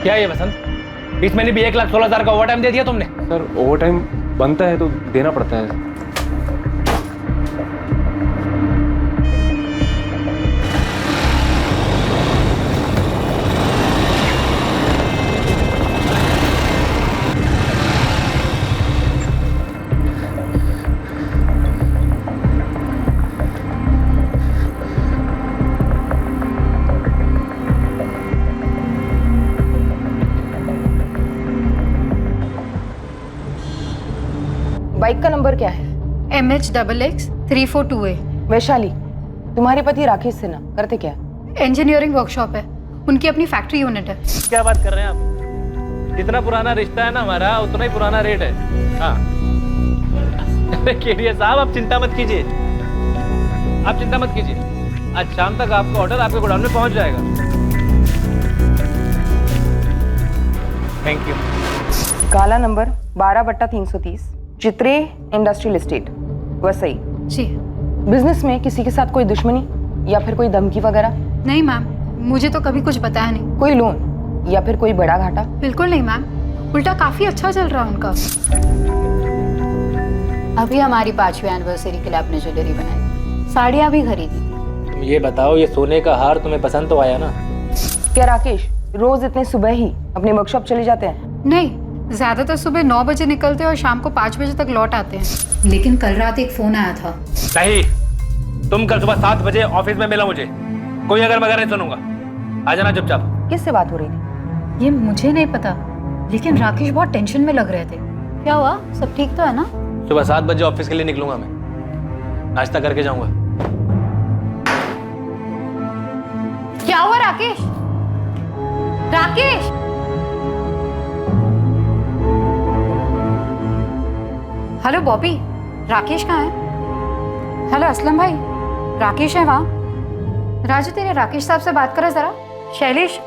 क्या है ये वसंत, इस महीने भी 1,16,000 का ओवर टाइम दे दिया तुमने? सर ओवर टाइम बनता है तो देना पड़ता है। बाइक का नंबर क्या है? MH-342A। वैशाली, तुम्हारे पति राकेश सिन्हा करते क्या? इंजीनियरिंग वर्कशॉप है, उनकी अपनी फैक्ट्री यूनिट है। क्या बात कर रहे हैं आप? जितना पुराना रिश्ता है ना हमारा, उतना ही पुराना रेट है। हाँ केडिया साहब, आप चिंता मत कीजिए, आप चिंता मत कीजिए। आज शाम तक आपका ऑर्डर आपके गोडाउन में पहुंच जाएगा। Thank you. काला नंबर 12/330, चित्रे इंडस्ट्रियल एस्टेट, वसई। जी। बिजनेस में किसी के साथ कोई दुश्मनी या फिर कोई धमकी वगैरह? नहीं मैम, मुझे तो कभी कुछ बताया नहीं। कोई लोन या फिर कोई बड़ा घाटा? बिल्कुल नहीं मैम, उल्टा काफी अच्छा चल रहा है उनका। अभी हमारी 5वीं एनिवर्सरी के लिए आपने ज्वेलरी बनाई, साड़ियाँ भी खरीदी थी। तुम ये बताओ, ये सोने का हार तुम्हें पसंद तो आया ना? क्या राकेश रोज इतने सुबह ही अपने वर्कशॉप चले जाते हैं? नहीं, ज्यादातर सुबह 9 बजे निकलते हैं और शाम को 5 बजे तक लौट आते हैं। लेकिन कल रात एक फोन आया था। नहीं, तुम कल सुबह 7 बजे ऑफिस में मिला मुझे। कोई अगर मगर नहीं सुनूंगा। आ जाना चुपचाप। किससे बात हो रही थी? ये मुझे नहीं पता, लेकिन राकेश बहुत टेंशन में लग रहे थे। क्या हुआ, सब ठीक तो है ना? सुबह 7 बजे ऑफिस के लिए निकलूंगा मैं, नाश्ता करके जाऊंगा। क्या हुआ राकेश? राकेश! हेलो बॉबी, राकेश कहाँ है? हेलो असलम भाई, राकेश है वहाँ? राजू तेरे राकेश साहब से बात करो जरा। शैलेश,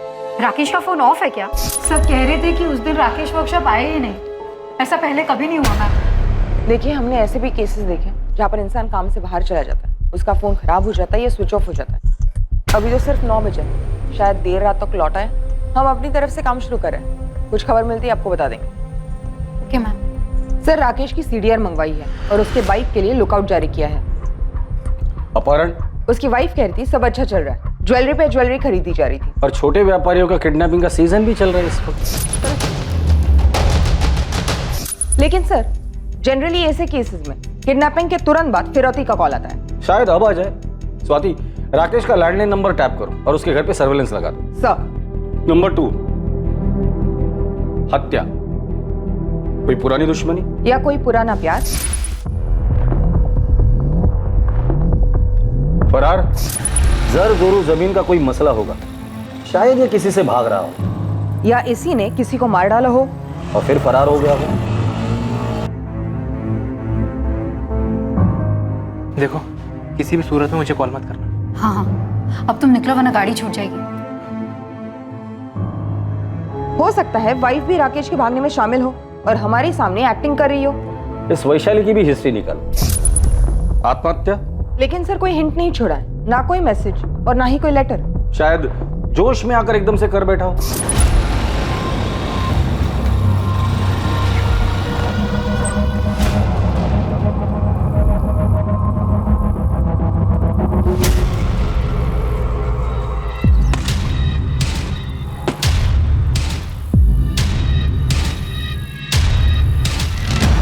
राकेश का फोन ऑफ है क्या? सब कह रहे थे कि उस दिन राकेश वर्कशॉप आए ही नहीं। ऐसा पहले कभी नहीं हुआ मैम। देखिए, हमने ऐसे भी केसेस देखे जहाँ पर इंसान काम से बाहर चला जाता है, उसका फोन खराब हो जाता है या स्विच ऑफ हो जाता है। अभी तो सिर्फ 9 बजे, शायद देर रात तक लौटा है। हम अपनी तरफ से काम शुरू करें, कुछ खबर मिलती है आपको बता देंगे। Okay ma'am. सर, राकेश की CDR मंगवाई है और उसके बाइक के लिए लुकआउट जारी किया है। अपहरण? उसकी वाइफ कह रही थी सब अच्छा चल रहा है, ज्वेलरी पे ज्वेलरी खरीदी जा रही थी। और छोटे व्यापारियों का किडनैपिंग का सीजन भी चल रहा है इस वक्त। लेकिन सर, जनरली ऐसे केसेस में किडनैपिंग के तुरंत बाद फिरौती का कॉल आता है। शायद अब आ जाए। स्वाति, राकेश का लैंडलाइन नंबर टैप करो और उसके घर पे सर्वेलेंस लगा दो। सर। नंबर 2, हत्या। कोई पुरानी दुश्मनी या कोई पुराना प्यार? फरार? जर जोरू जमीन का कोई मसला होगा, शायद ये किसी से भाग रहा हो या इसी ने किसी को मार डाला हो और फिर फरार हो गया हो। देखो, किसी भी सूरत में मुझे कॉल मत करना। हाँ हाँ, अब तुम निकलो वरना गाड़ी छूट जाएगी। हो सकता है वाइफ भी राकेश के भागने में शामिल हो और हमारे सामने एक्टिंग कर रही हो। इस वैशाली की भी हिस्ट्री निकालो। आत्महत्या? लेकिन सर, कोई हिंट नहीं छोड़ा है, ना कोई मैसेज और ना ही कोई लेटर। शायद जोश में आकर एकदम से कर बैठा हो।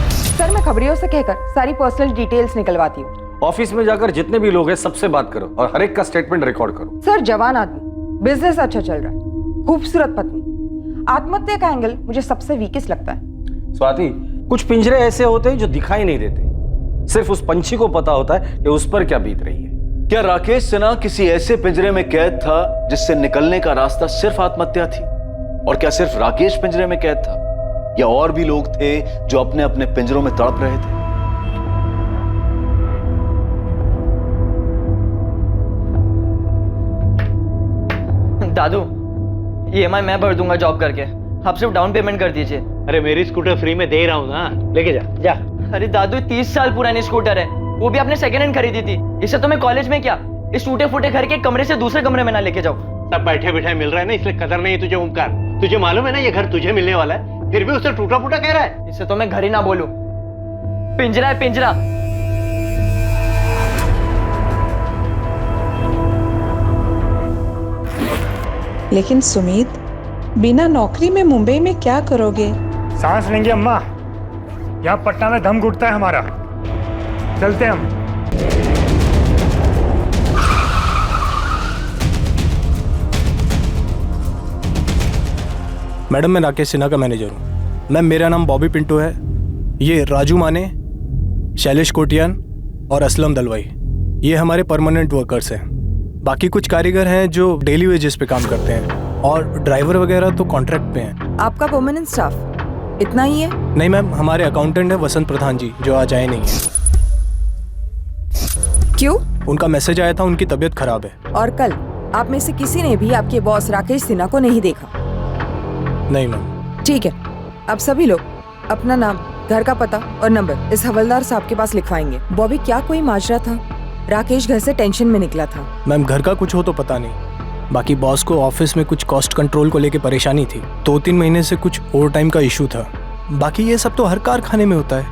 सर, मैं खबरियों से कहकर सारी पर्सनल डिटेल्स निकलवाती हूँ। ऑफिस में जाकर जितने भी लोग हैं सबसे बात करो और हर एक का स्टेटमेंट रिकॉर्ड करो। सर, जवान आदमी, बिजनेस अच्छा चल रहा है, खूबसूरत पत्नी, आत्महत्या का एंगल मुझे सबसे वीकेस्ट लगता है। स्वाति, कुछ पिंजरे ऐसे होते हैं जो दिखाई नहीं देते, सिर्फ उस पंछी को पता होता है कि उस पर क्या बीत रही है। क्या राकेश सिन्हा किसी ऐसे पिंजरे में कैद था जिससे निकलने का रास्ता सिर्फ आत्महत्या थी? और क्या सिर्फ राकेश पिंजरे में कैद था या और भी लोग थे जो अपने अपने पिंजरों में तड़प रहे थे? दादू, EMI मैं भर दूंगा जॉब करके, आप सिर्फ डाउन पेमेंट कर दीजिए। अरे मेरी स्कूटर फ्री में दे रहा हूँ ना, लेके जा जा। अरे दादू, 30 साल पुरानी स्कूटर है, वो भी आपने सेकंड हैंड खरीदी थी। इससे तो मैं कॉलेज में क्या, इस टूटे फूटे घर के कमरे से दूसरे कमरे में ना लेके जाऊँ। सब बैठे बैठे मिल रहा है ना, इसलिए कदर नहीं तुझे ओमकार। तुझे मालूम है ना ये घर तुझे मिलने वाला है, फिर भी उसे टूटा फूटा कह रहा है। इसे तो मैं घर ही ना बोलूं, पिंजरा है पिंजरा। लेकिन सुमित, बिना नौकरी में मुंबई में क्या करोगे? सांस लेंगे अम्मा, यहाँ पटना में दम घुटता है हमारा। चलते हैं हम। मैडम मैं राकेश सिन्हा का मैनेजर हूँ। मैम मेरा नाम बॉबी पिंटू है। ये राजू माने, शैलेश कोटियान और असलम दलवाई, ये हमारे परमानेंट वर्कर्स हैं। बाकी कुछ कारीगर हैं जो डेली वेजेस पे काम करते हैं, और ड्राइवर वगैरह तो कॉन्ट्रैक्ट पे हैं। आपका परमानेंट स्टाफ इतना ही है? नहीं मैम, हमारे अकाउंटेंट है वसंत प्रधान जी, जो आज आए नहीं है। क्यों? उनका मैसेज आया था, उनकी तबीयत खराब है। और कल आप में से किसी ने भी आपके बॉस राकेश सिन्हा को नहीं देखा? नहीं मैम। ठीक है, अब सभी लोग अपना नाम, घर का पता और नंबर इस हवलदार साहब के पास लिखवाएंगे। बॉबी, क्या कोई माजरा था? राकेश घर से टेंशन में निकला था। मैम घर का कुछ हो तो पता नहीं, बाकी बॉस को ऑफिस में कुछ कॉस्ट कंट्रोल को लेके परेशानी थी। 2-3 महीने से कुछ ओवर टाइम का इशू था। बाकी ये सब तो हर कारखाने में होता है।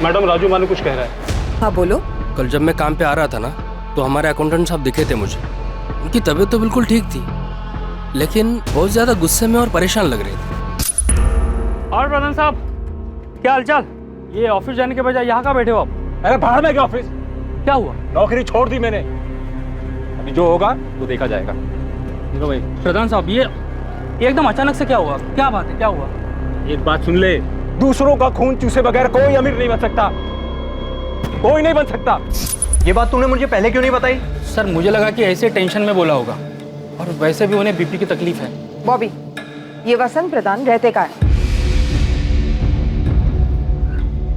मैडम राजू माने कुछ कह रहा है। हाँ बोलो। कल जब मैं काम पे आ रहा था ना, तो हमारे अकाउंटेंट साहब दिखे थे मुझे। उनकी तबीयत तो बिल्कुल ठीक थी, लेकिन बहुत ज्यादा गुस्से में और परेशान लग रहे थे। और प्रधान साहब, क्या हालचाल? ये ऑफिस जाने के बजाय यहाँ का बैठे हो आप? अरे बाहर में क्या ऑफिस? क्या हुआ? नौकरी छोड़ दी मैंने। अभी जो होगा वो देखा जाएगा। देखो भाई प्रधान साहब, ये एकदम अचानक से क्या हुआ? क्या बात है, क्या हुआ? एक बात सुन ले, दूसरों का खून चूसे बगैर कोई अमीर नहीं बन सकता, कोई नहीं बन सकता। ये बात तूने मुझे पहले क्यों नहीं बताई? सर मुझे लगा कि ऐसे टेंशन में बोला होगा, और वैसे भी उन्हें बीपी की तकलीफ है। बॉबी, ये वसंत प्रधान रहते का है?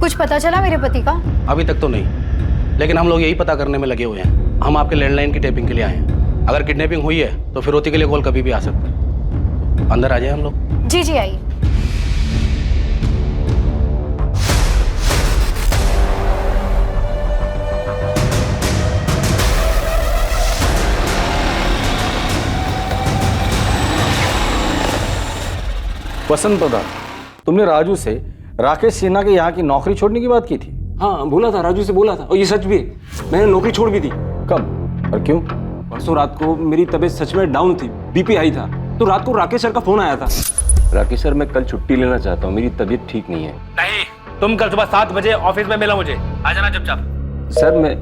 कुछ पता चला मेरे पति का? अभी तक तो नहीं, लेकिन हम लोग यही पता करने में लगे हुए हैं। हम आपके लैंडलाइन की टेपिंग के लिए आए हैं। अगर किडनैपिंग हुई है तो फिरौती के लिए कॉल कभी भी आ सकता है। अंदर आ जाए हम लोग। जी जी आइए। वसंत प्रधान, तुमने राजू से राकेश सिन्हा के यहाँ की नौकरी छोड़ने की बात की थी? हाँ बोला था, राजू से बोला था, और ये सच भी है। मैंने नौकरी छोड़ भी दी। कब और क्यों? परसों रात को मेरी तबीयत सच में डाउन थी, बीपी हाई था, तो रात को राकेश सर का फोन आया था। राकेश सर, मैं कल छुट्टी लेना चाहता हूँ, मेरी तबीयत ठीक नहीं है। नहीं, तुम कल सुबह 7 बजे ऑफिस में मिलो मुझे। आ जाना चुपचाप। सर मैं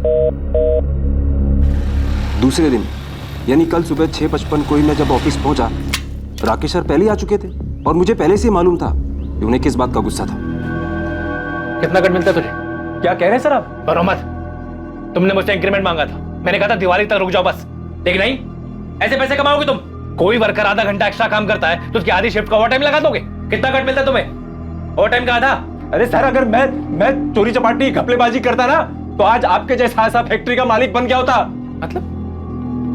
दूसरे दिन यानी कल सुबह 6:55 को ही मैं जब ऑफिस पहुंचा, राकेश सर पहले ही आ चुके थे, और मुझे पहले से ही मालूम था कि उन्हें किस बात का गुस्सा था। कितना कट मिलता है तुझे? क्या कह रहे हैं सर आप? डरो मत। तुमने मुझसे इंक्रीमेंट मांगा था, मैंने कहा था दिवाली तक रुक जाओ बस, लेकिन नहीं। ऐसे पैसे कमाओगे तुम? कोई वर्कर आधा घंटा एक्स्ट्रा काम करता है तो उसकी आधी शिफ्ट का ओवर टाइम लगा दोगे? कितना कट मिलता है तुम्हें? ओवर टाइम का आधा? अरे सर, अगर मैं चोरी चपाटी घपलेबाजी करता ना, तो आज आपके जैसा ऐसा फैक्ट्री का मालिक बन गया होता।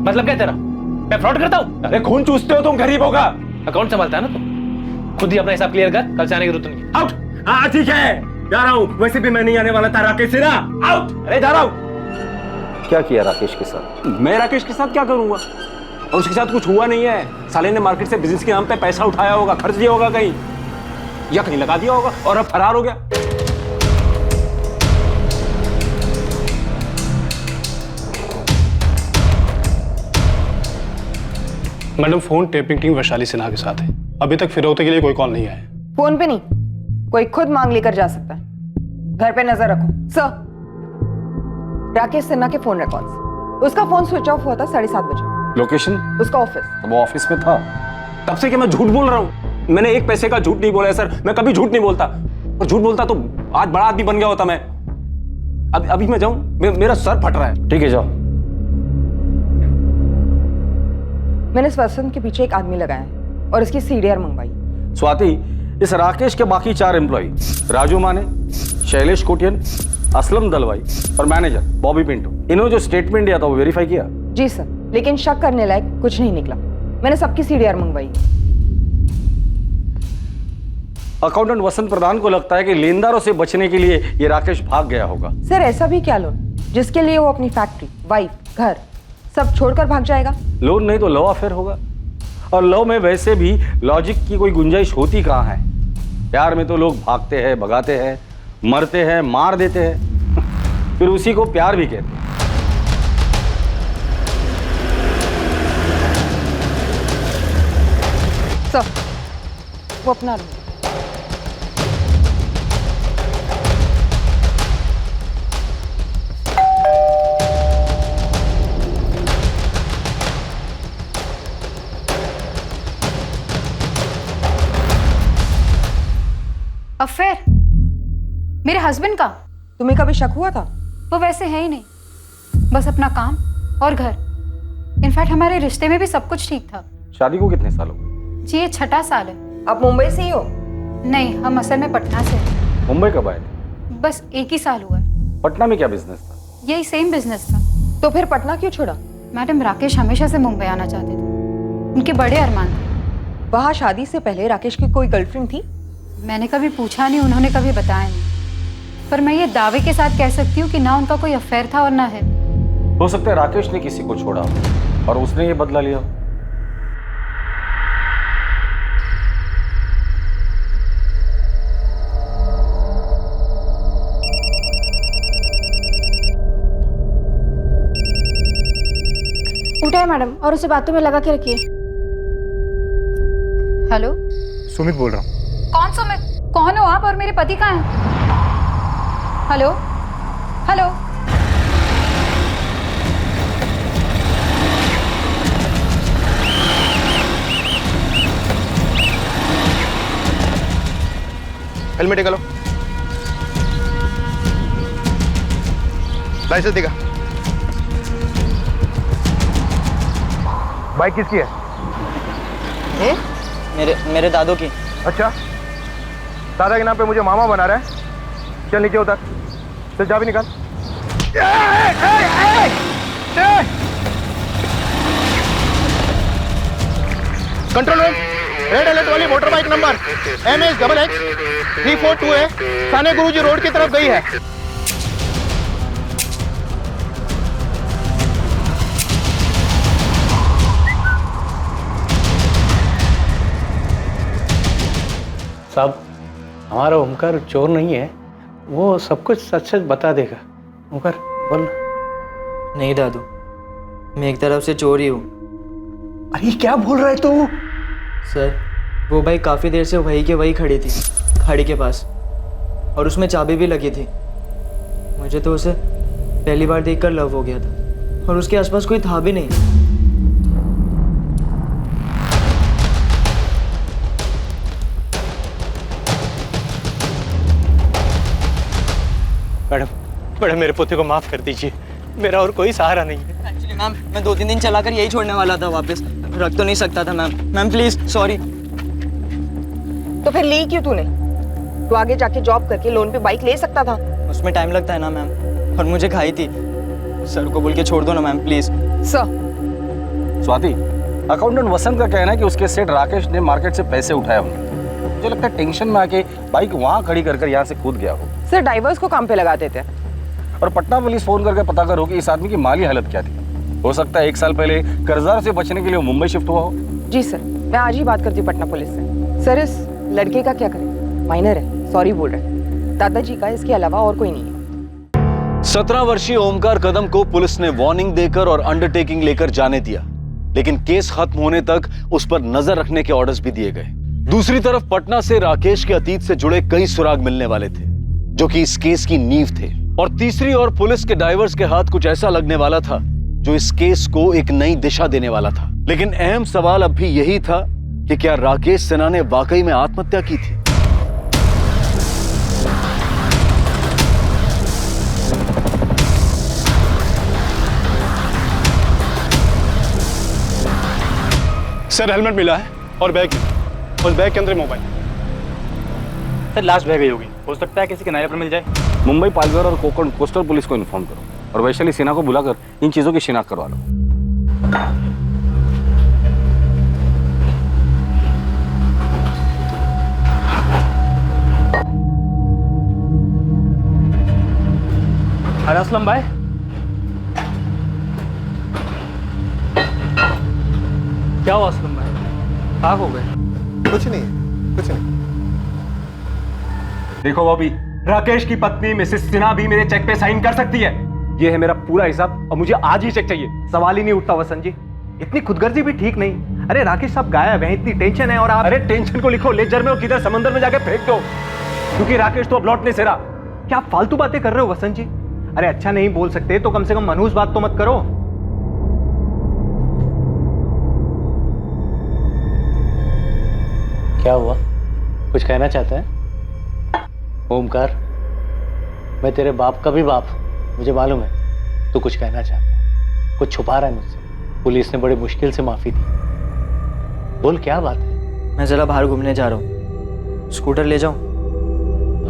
मतलब क्या तेरा? मैं फ्रॉड करता हूँ? अरे खून चूसते हो तुम गरीबों का। अकाउंट संभालता है ना तुम, खुद ही अपना हिसाब क्लियर कर, कल से आने की जरूरत नहीं। आउट। हाँ ठीक है, जा रहा हूँ। वैसे भी मैं नहीं आने वाला था राकेश सिन्हा। आउट। अरे जा रहा हूँ। क्या किया राकेश के साथ? मैं राकेश के साथ क्या करूंगा? और उसके साथ कुछ हुआ नहीं है। साले ने मार्केट से बिजनेस के नाम पे पैसा उठाया होगा, खर्च दिया होगा कहीं, या कहीं लगा दिया होगा, और अब फरार हो गया। Madam phone tapping team Vaishali Sinha के साथ है। अभी तक फिरौती के लिए कोई कॉल नहीं आया। फोन पे नहीं, कोई खुद मांग लेकर जा सकता है। घर पे नजर रखो। सर, राकेश सिन्हा के फोन रिकॉर्ड्स। उसका फोन स्विच ऑफ हुआ था 7:30 बजे। लोकेशन? उसका ऑफिस। वो ऑफिस में था। तब से कि मैं झूठ बोल रहा हूँ? मैंने एक पैसे का झूठ नहीं बोला है सर। मैं कभी झूठ नहीं बोलता, और झूठ बोलता तो आज बड़ा आदमी बन गया होता मैं। अभी मैं जाऊं? मेरा सर फट रहा है। ठीक है जाओ। मैंने इस वसंत के पीछे एक आदमी लगाया है और इसकी सीडीआर मंगवाई। स्वाति, इस राकेश के बाकी 4 एम्प्लॉय, राजू माने, शैलेश कोटियन, असलम दलवाई और मैनेजर बॉबी पिंटू, इन्होंने जो स्टेटमेंट दिया था वो वेरीफाई किया? जी सर, लेकिन शक करने लायक कुछ नहीं निकला। मैंने सबकी सीडीआर मंगवाई। अकाउंटेंट वसंत प्रधान को लगता है कि लेनदारों से बचने के लिए ये राकेश भाग गया होगा। सर ऐसा भी क्या लोन जिसके लिए वो अपनी फैक्ट्री, वाइफ, घर सब छोड़कर भाग जाएगा? लोन नहीं तो लव अफेयर होगा। और लव में वैसे भी लॉजिक की कोई गुंजाइश होती कहाँ है। प्यार में तो लोग भागते हैं, भगाते हैं, मरते हैं, मार देते हैं, फिर उसी को प्यार भी कहते हैं। सर, वो अपना रूम। अफेयर मेरे हस्बैंड का। तुम्हें कभी शक हुआ था? वो वैसे है ही नहीं, बस अपना काम और घर। इनफैक्ट हमारे रिश्ते में भी सब कुछ ठीक था। शादी को कितने साल हो गए? जी ये 6ठा साल है। आप मुंबई से ही हो? नहीं, हम असल में पटना से हैं। मुंबई कब आए थे? बस 1 ही साल हुआ है। पटना में क्या बिजनेस था? यही सेम बिजनेस था। तो फिर पटना क्यों छोड़ा? मैडम, राकेश हमेशा से मुंबई आना चाहते थे, उनके बड़े अरमान थे। वहाँ शादी से पहले राकेश की कोई गर्लफ्रेंड थी? मैंने कभी पूछा नहीं, उन्होंने कभी बताया नहीं, पर मैं ये दावे के साथ कह सकती हूँ कि ना उनका कोई अफेयर था और ना है। हो सकता है राकेश ने किसी को छोड़ा हो और उसने ये बदला लिया। उठाए मैडम और उसे बातों में लगा के रखिए। हेलो, सुमित बोल रहा हूँ। कौन सुमित? कौन हो आप और मेरे पति कहाँ हैं? Hello hello. हेलमेट निकालो, लाइसेंस दिखा। बाइक किसकी है? मेरे दादू की। अच्छा, दादा के नाम पे मुझे मामा बना रहा है। चल नीचे उतर, चल चाबी निकाल। कंट्रोल रूम, रेड अलर्ट वाली motor bike number MS XX 342 है, साने गुरुजी रोड की तरफ गई है। साहब, हमारा ओमकार चोर नहीं है, वो सब कुछ सच सच बता देगा। ओमकार बोल। नहीं दादू, मैं एक तरफ से चोर ही हूँ। अरे क्या बोल रहा है तू? सर, वो बाइक काफ़ी देर से वही के वही खड़ी थी, खाड़ी के पास, और उसमें चाबी भी लगी थी। मुझे तो उसे पहली बार देखकर लव हो गया था, और उसके आसपास कोई था भी नहीं। मैडम, मैडम मेरे पोते को माफ कर दीजिए, मेरा और कोई सहारा नहीं है। एक्चुअली मैम, मैं 2-3 दिन चलाकर यही छोड़ने वाला था, वापस रख तो नहीं सकता था। Ma'am please, sorry. तो फिर ली क्यों तूने? तू आगे जाके जॉब करके लोन पे बाइक ले सकता था। उसमें टाइम लगता है ना मैम, और मुझे खाई थी। सर को बोल के छोड़ दो ना ma'am, please. Sir, Swati, accountant Vasant का कहना है कि उसके सेठ राकेश ने मार्केट से पैसे उठाए होंगे। मुझे लगता है टेंशन में आके बाइक वहां खड़ी कर यहाँ से कूद गया हो। सर ड्राइवर्स को काम पे लगा देते हैं। और पटना पुलिस फोन करके पता करो कि इस आदमी की माली हालत क्या थी। हो सकता है 1 साल पहले कर्जदार से बचने के लिए वो मुंबई शिफ्ट हुआ हो। जी सर, मैं आज ही बात करती हूँ पटना पुलिस से। सर, इस लड़के का क्या करें? माइनर है, सॉरी बोल रहे हैं। दादाजी का इसके अलावा और कोई नहीं है। 17 वर्षीय ओमकार कदम को पुलिस ने वार्निंग देकर और अंडरटेकिंग लेकर जाने दिया, लेकिन केस खत्म होने तक उस पर नजर रखने के ऑर्डर्स भी दिए गए। दूसरी तरफ पटना से राकेश के अतीत से जुड़े कई सुराग मिलने वाले थे, जो कि इस केस की नींव थे। और तीसरी ओर पुलिस के डाइवर्स के हाथ कुछ ऐसा लगने वाला था जो इस केस को एक नई दिशा देने वाला था। लेकिन अहम सवाल अब भी यही था कि क्या राकेश सिन्हा ने वाकई में आत्महत्या की थी? सर, हेलमेट मिला है और बैग, उस बैग के अंदर मोबाइल। सर लास्ट बैग होगी, हो सकता है किसी किनारे पर मिल जाए। मुंबई पालघर और कोकण कोस्टल पुलिस को इन्फॉर्म करो और वैशाली सिन्हा को बुलाकर इन चीजों की शिनाख्त करवा लो। अरे असलम भाई, क्या हुआ असलम भाई? हाँ हो गए। कुछ नहीं, कुछ नहीं। देखो बॉबी, राकेश की पत्नी मिसेस सिन्हा भी मेरे चेक पे साइन कर सकती है। ये है मेरा पूरा हिसाब और मुझे आज ही चेक चाहिए। सवाल ही नहीं उठता वसंत जी, इतनी खुदगर्जी भी ठीक नहीं। अरे राकेश साहब गायब हैं, इतनी टेंशन है और आप। अरे टेंशन को लिखो लेजर में और किधर समंदर में जाके फेंक दो, क्योंकि राकेश तो अब लौट नहीं से रहा। क्या आप फालतू बातें कर रहे हो वसंत जी? अरे अच्छा नहीं बोल सकते तो कम से कम मनहूस बात तो मत करो। क्या हुआ, कुछ कहना चाहता है? ओमकार, मैं तेरे बाप का भी बाप हूं, मुझे मालूम है तू कुछ कहना चाहता है, कुछ छुपा रहा है मुझसे। पुलिस ने बड़ी मुश्किल से माफी दी, बोल क्या बात है? मैं जरा बाहर घूमने जा रहा हूँ, स्कूटर ले जाऊं?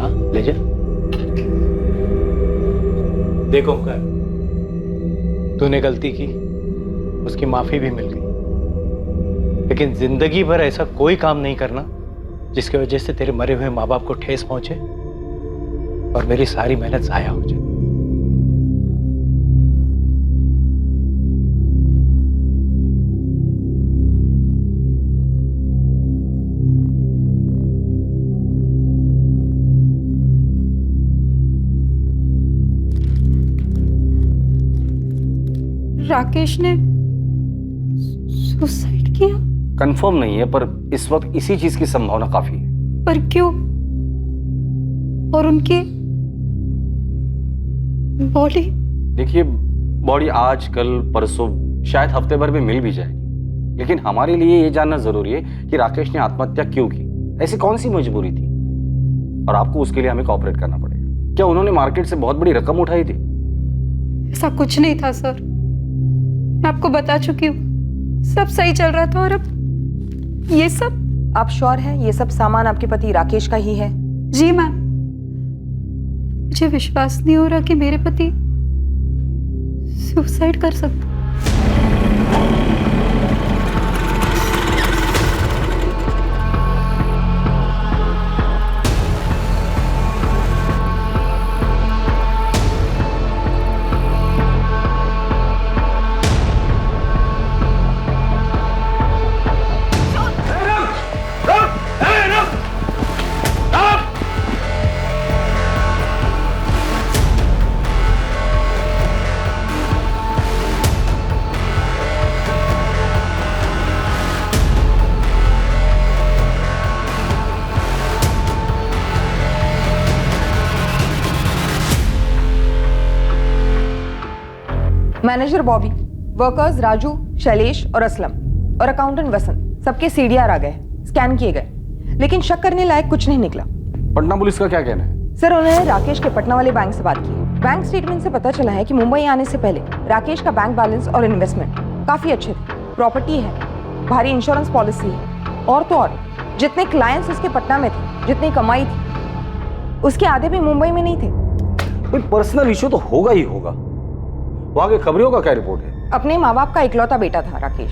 हाँ ले जा। देखो ओमकार, तूने गलती की, उसकी माफी भी मिल गई, लेकिन जिंदगी भर ऐसा कोई काम नहीं करना जिसकी वजह से तेरे मरे हुए माँ बाप को ठेस पहुंचे और मेरी सारी मेहनत जाया हो जाए। राकेश ने सुसाइड किया? कंफर्म नहीं है, पर इस वक्त इसी चीज की संभावना काफी है। पर क्यों? और उनकी बॉडी? देखिए, बॉडी आज कल परसों शायद हफ्ते भर में मिल भी जाएगी, लेकिन हमारे लिए ये जानना जरूरी है कि राकेश ने आत्महत्या क्यों की, ऐसी कौन सी मजबूरी थी, और आपको उसके लिए हमें कोऑपरेट करना पड़ेगा। क्या उन्होंने मार्केट से बहुत बड़ी रकम उठाई थी? ऐसा कुछ नहीं था सर, मैं आपको बता चुकी हूँ, सब सही चल रहा था और अब ये सब। आप श्योर हैं ये सब सामान आपके पति राकेश का ही है? जी मैम, मुझे विश्वास नहीं हो रहा कि मेरे पति सुसाइड कर सकते। मैनेजर बॉबी, वर्कर्स राजू, शैलेश और असलम और अकाउंटेंट वसंत, सबके सीडीआर आ गए, स्कैन किए गए, लेकिन शक करने लायक कुछ नहीं निकला। पटना पुलिस का क्या कहना है? सर, उन्होंने राकेश के पटना वाले बैंक से बात की। बैंक स्टेटमेंट से पता चला है कि मुंबई आने से पहले राकेश का बैंक बैलेंस और इन्वेस्टमेंट काफी अच्छे थे, प्रॉपर्टी है, भारी इंश्योरेंस पॉलिसी है, और तो और जितने क्लाइंट्स उसके पटना में थे, जितनी कमाई थी, उसके आधे भी मुंबई में नहीं थे। कोई पर्सनल इशू तो होगा ही होगा। वहां के खबरियों का क्या रिपोर्ट है? अपने माँ बाप का इकलौता बेटा था राकेश।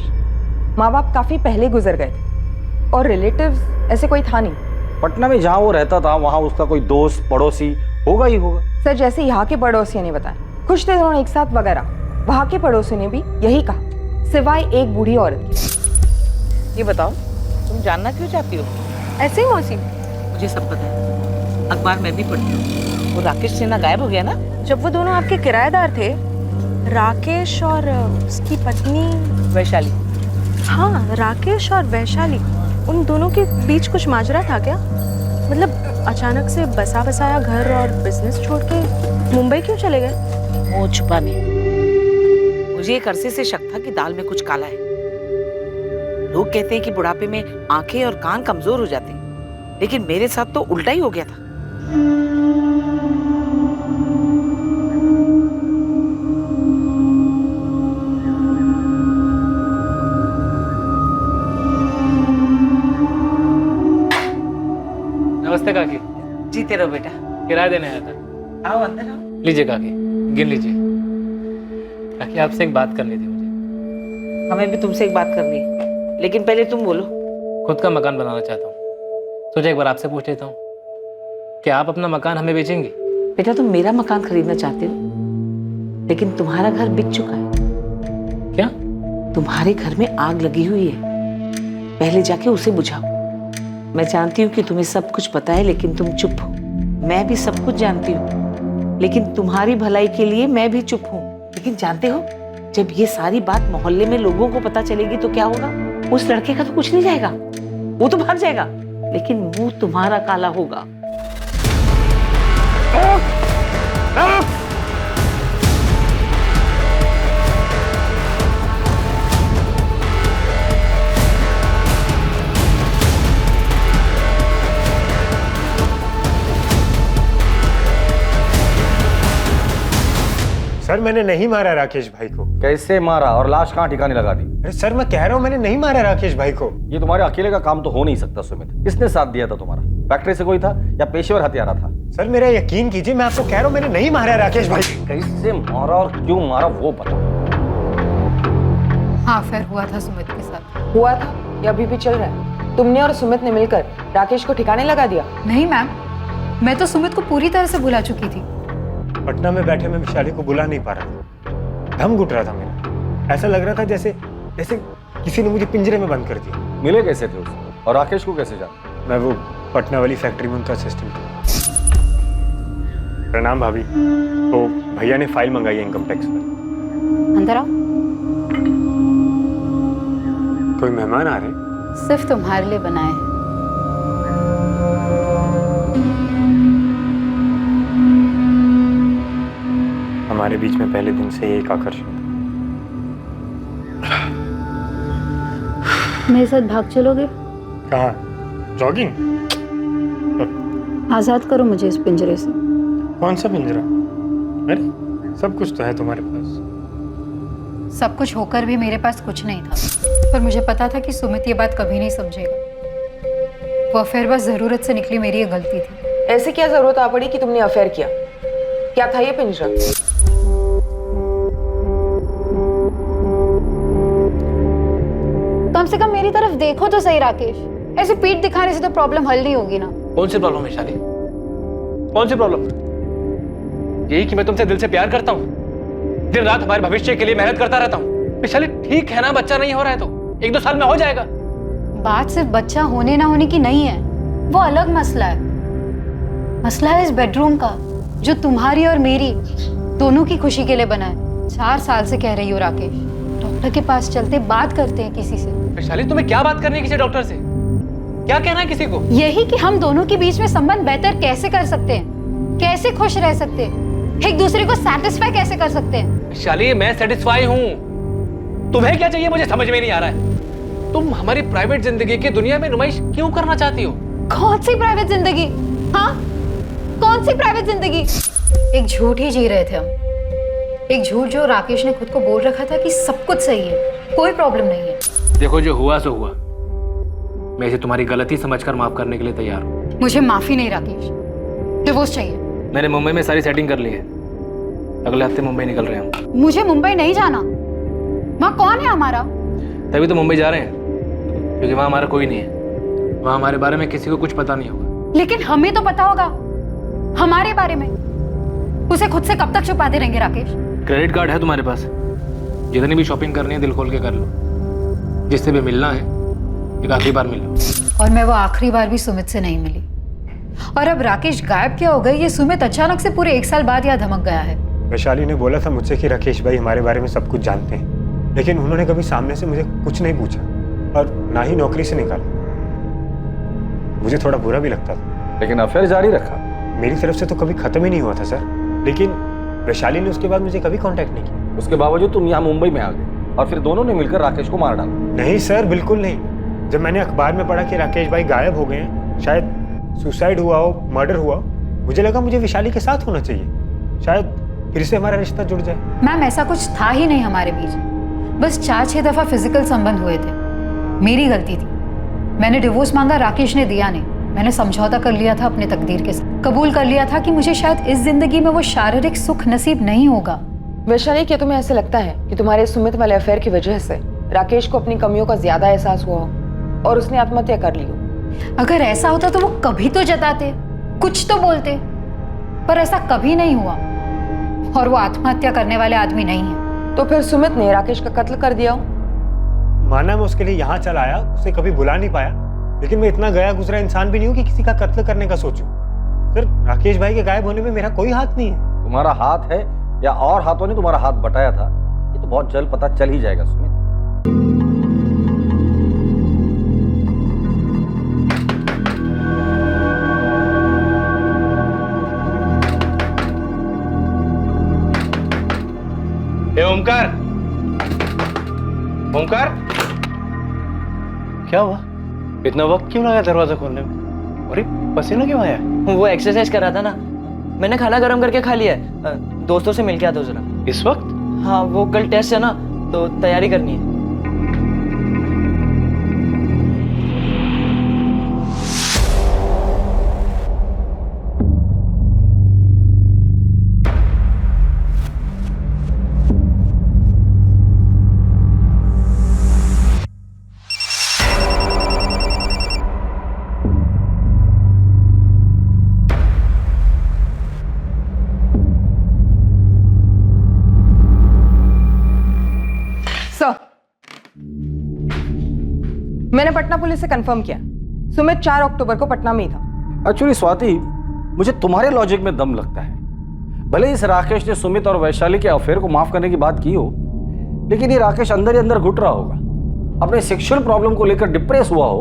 माँ बाप काफी पहले गुजर गए थे और रिलेटिव्स ऐसे कोई था नहीं। पटना में जहां वो रहता था वहां उसका कोई दोस्त पड़ोसी होगा ही होगा। सर, जैसे यहाँ के पड़ोसियों ने बताया, खुश थे दोनों एक साथ वगैरह, वहां के पड़ोसियों ने भी यही कहा, सिवाय एक बूढ़ी औरत की। ये बताओ, तुम जानना क्यों चाहती हो? ऐसे ही मौसी, मुझे सब पता है, अखबार में भी पढ़ती हूँ। वो राकेश सिन्हा गायब हो गया ना? जब वो दोनों आपके किराएदार थे, राकेश और उसकी पत्नी वैशाली। हाँ, राकेश और वैशाली, उन दोनों के बीच कुछ माजरा था क्या? मतलब अचानक से बसा बसाया घर और बिजनेस छोड़ के मुंबई क्यों चले गए? मुंह छुपाने। मुझे एक अरसे से शक था कि दाल में कुछ काला है। लोग कहते हैं कि बुढ़ापे में आंखें और कान कमजोर हो जाते हैं, लेकिन मेरे साथ तो उल्टा ही हो गया था। नमस्ते काकी। जीते रहो बेटा। किराया देने आया था। आओ अंदर आओ। लीजिए काकी, गिन लीजिए। काकी, आपसे एक बात करनी थी मुझे। हमें भी तुमसे एक बात करनी है, लेकिन पहले तुम बोलो। खुद का मकान बनाना चाहता हूँ, सोचा एक बार आपसे पूछ लेता हूँ, क्या आप अपना मकान हमें बेचेंगी? बेटा, तुम मेरा मकान खरीदना चाहते हो, लेकिन तुम्हारा घर बिक चुका है। क्या? तुम्हारे घर में आग लगी हुई है। पहले जाके उसे बुझाओ। मैं जानती हूँ कि तुम्हें सब कुछ पता है, लेकिन तुम चुप हो। मैं भी सब कुछ जानती हूँ, लेकिन तुम्हारी भलाई के लिए मैं भी चुप हूँ। लेकिन जानते हो, जब ये सारी बात मोहल्ले में लोगों को पता चलेगी तो क्या होगा? उस लड़के का तो कुछ नहीं जाएगा, वो तो भाग जाएगा, लेकिन मुंह तुम्हारा काला होगा। सर मैंने नहीं मारा राकेश भाई को। कैसे मारा और लाश कहाँ ठिकाने लगा दी? अरे सर मैं कह रहा हूँ मैंने नहीं मारा राकेश भाई को। ये तुम्हारे अकेले का काम तो हो नहीं सकता सुमित। किसने साथ दिया था तुम्हारा? फैक्ट्री से कोई था या पेशेवर हत्यारा था? सर मेरा यकीन कीजिए, मैं आपको कह रहा हूँ मैंने नहीं मारा राकेश भाई। कैसे मारा और क्यों मारा वो बताओ। हाँ, अफेयर हुआ था सुमित के साथ। हुआ था या अभी भी चल रहा है? तुमने और सुमित ने मिलकर राकेश को ठिकाने लगा दिया? नहीं मैम, मैं तो सुमित को पूरी तरह से भुला चुकी थी। पटना में बैठे मैं विशाली को बुला नहीं पा रहा था, दम घुट रहा था मेरा। ऐसा लग रहा था जैसे किसी ने मुझे पिंजरे में बंद कर दिया। मिले कैसे थे उसे और राकेश को कैसे जाना? मैं वो पटना वाली फैक्ट्री में उनका असिस्टेंट था। प्रणाम भाभी। तो भैया ने फाइल मंगाई है इनकम टैक्स पर। अंदर आओ। कोई मेहमान आ रहे हैं? सिर्फ तुम्हारे लिए बनाए हैं। हमारे बीच में पहले दिन से एक आकर्षण था। मेरे साथ भाग चलोगे? कहाँ? जॉगिंग? आजाद करो मुझे इस पिंजरे से। कौन सा पिंजरा? अरे सब कुछ तो है तुम्हारे पास। सब कुछ होकर भी मेरे पास कुछ नहीं था, पर मुझे पता था कि सुमित ये बात कभी नहीं समझेगा। वो अफेयर बस जरूरत से निकली, मेरी ये गलती थी। ऐसे क्या जरूरत आ पड़ी कि तुमने अफेयर किया? क्या था ये पिंजरा? कम से कम मेरी तरफ देखो तो सही राकेश। ऐसे पीठ दिखाने से तो प्रॉब्लम हल नहीं होगी ना। कौन सी प्रॉब्लम है शाली? कौन सी प्रॉब्लम? यही कि मैं तुमसे दिल से प्यार करता हूँ, दिन रात हमारे भविष्य के लिए मेहनत करता रहता हूँ। विशाली ठीक है ना, बच्चा नहीं हो रहा है तो 1-2 साल में हो जाएगा। बात सिर्फ बच्चा होने ना होने की नहीं है, वो अलग मसला है। मसला है इस बेडरूम का, जो तुम्हारी और मेरी दोनों की खुशी के लिए बना है। 4 साल से कह रही हो राकेश, डॉक्टर के पास चलते बात करते हैं किसी से। विशाली तुम्हें क्या बात करनी है किसी डॉक्टर से? क्या कहना है किसी को? यही कि हम दोनों के बीच में संबंध बेहतर कैसे कर सकते हैं, कैसे खुश रह सकते हैं, एक दूसरे को सैटिस्फाई कैसे कर सकते हैं। विशाली मैं सेटिस्फाई हूँ, तुम्हें क्या चाहिए मुझे समझ में नहीं आ रहा है। तुम हमारी प्राइवेट जिंदगी की दुनिया में नुमाइश क्यों करना चाहती हो? कौन सी प्राइवेट जिंदगी? हाँ, कौन सी प्राइवेट जिंदगी? एक झूठ ही जी रहे थे हम, एक झूठ जो राकेश ने खुद को बोल रखा था कि सब कुछ सही है, कोई प्रॉब्लम नहीं है। देखो जो हुआ सो हुआ, मैं इसे तुम्हारी गलती समझकर माफ करने के लिए तैयार हूँ। मुझे माफी नहीं राकेश, डिवोर्स चाहिए। मैंने मुंबई में सारी सेटिंग कर ली है, अगले हफ्ते मुंबई निकल रहे हैं। मुझे मुंबई नहीं जाना। वहाँ कौन है हमारा? तभी तो मुंबई जा रहे हैं, क्योंकि वहाँ हमारा कोई नहीं है। वहाँ हमारे बारे में किसी को कुछ पता नहीं होगा। लेकिन हमें तो पता होगा हमारे बारे में। उसे खुद से कब तक छुपाते रहेंगे राकेश? क्रेडिट कार्ड है तुम्हारे पास, जितनी भी शॉपिंग करनी है दिल खोल के कर लो। जिससे भी मिलना है एक आखिरी बार मिलो। और मैं वो आखिरी बार भी सुमित से नहीं मिली। और अब राकेश गायब क्या हो गई, ये सुमित अचानक से पूरे 1 साल बाद यहाँ धमक गया है। वैशाली ने बोला था मुझसे कि राकेश भाई हमारे बारे में सब कुछ जानते हैं, लेकिन उन्होंने कभी सामने से मुझे कुछ नहीं पूछा और ना ही नौकरी से निकाला। मुझे थोड़ा बुरा भी लगता था, लेकिन अफेयर जारी रखा। मेरी तरफ से तो कभी खत्म ही नहीं हुआ था सर, लेकिन वैशाली ने उसके बाद मुझे कभी कांटेक्ट नहीं किया। उसके बावजूद तुम यहाँ मुंबई में आ गए और फिर दोनों ने मिलकर राकेश को मार डाला। नहीं सर, बिल्कुल नहीं। जब मैंने अखबार में पढ़ा कि राकेश भाई गायब हो गए हैं, शायद सुसाइड हुआ हो, मर्डर हुआ, मुझे लगा मुझे विशाली के साथ होना चाहिए, शायद फिर से हमारा रिश्ता जुड़ जाए। मैम ऐसा कुछ था ही नहीं हमारे बीच, बस 4-6 दफा फिजिकल संबंध हुए थे। मेरी गलती थी, मैंने डिवोर्स मांगा, राकेश ने दिया नहीं। मैंने समझौता कर लिया था अपने तकदीर के साथ, कबूल कर लिया था कि मुझे शायद इस जिंदगी में वो शारीरिक सुख नसीब नहीं होगा। वैशाली, क्या तुम्हें ऐसे लगता है कि तुम्हारे सुमित वाले अफेयर की वजह से राकेश को अपनी कमियों का ज्यादा एहसास हुआ हो और उसने आत्महत्या कर ली हो? अगर ऐसा होता तो वो कभी तो जताते, कुछ तो बोलते, पर ऐसा कभी नहीं हुआ और वो आत्महत्या करने वाले आदमी नहीं है। तो फिर सुमित ने राकेश का कत्ल कर दिया हो? माना मैं उसके लिए यहाँ चला आया, उसे कभी बुला नहीं पाया, लेकिन मैं इतना गया गुजरा इंसान भी नहीं हूँ कि किसी का कत्ल करने का सोचूं। सर, राकेश भाई के गायब होने में मेरा कोई हाथ नहीं है। तुम्हारा हाथ है या और हाथों ने तुम्हारा हाथ बटाया था, ये तो बहुत जल्द पता चल ही जाएगा सुमित। ए ओमकार, ओमकार, क्या हुआ? इतना वक्त क्यों लगा दरवाजा खोलने में? अरे पसीना क्यों आया? वो एक्सरसाइज कर रहा था ना, मैंने खाना गर्म करके खा लिया है। दोस्तों से मिल के आता हूँ जरा। इस वक्त? हाँ, वो कल टेस्ट है ना, तो तैयारी करनी है। मैंने पटना पुलिस से कंफर्म किया, सुमित 4 अक्टूबर को पटना में ही था। एक्चुअली स्वाति, मुझे तुम्हारे लॉजिक में दम लगता है। भले इस राकेश ने सुमित और वैशाली के अफेयर को माफ करने की बात की हो, लेकिन ये राकेश अंदर ही अंदर घुट रहा होगा, अपने सेक्सुअल प्रॉब्लम को लेकर डिप्रेस हुआ हो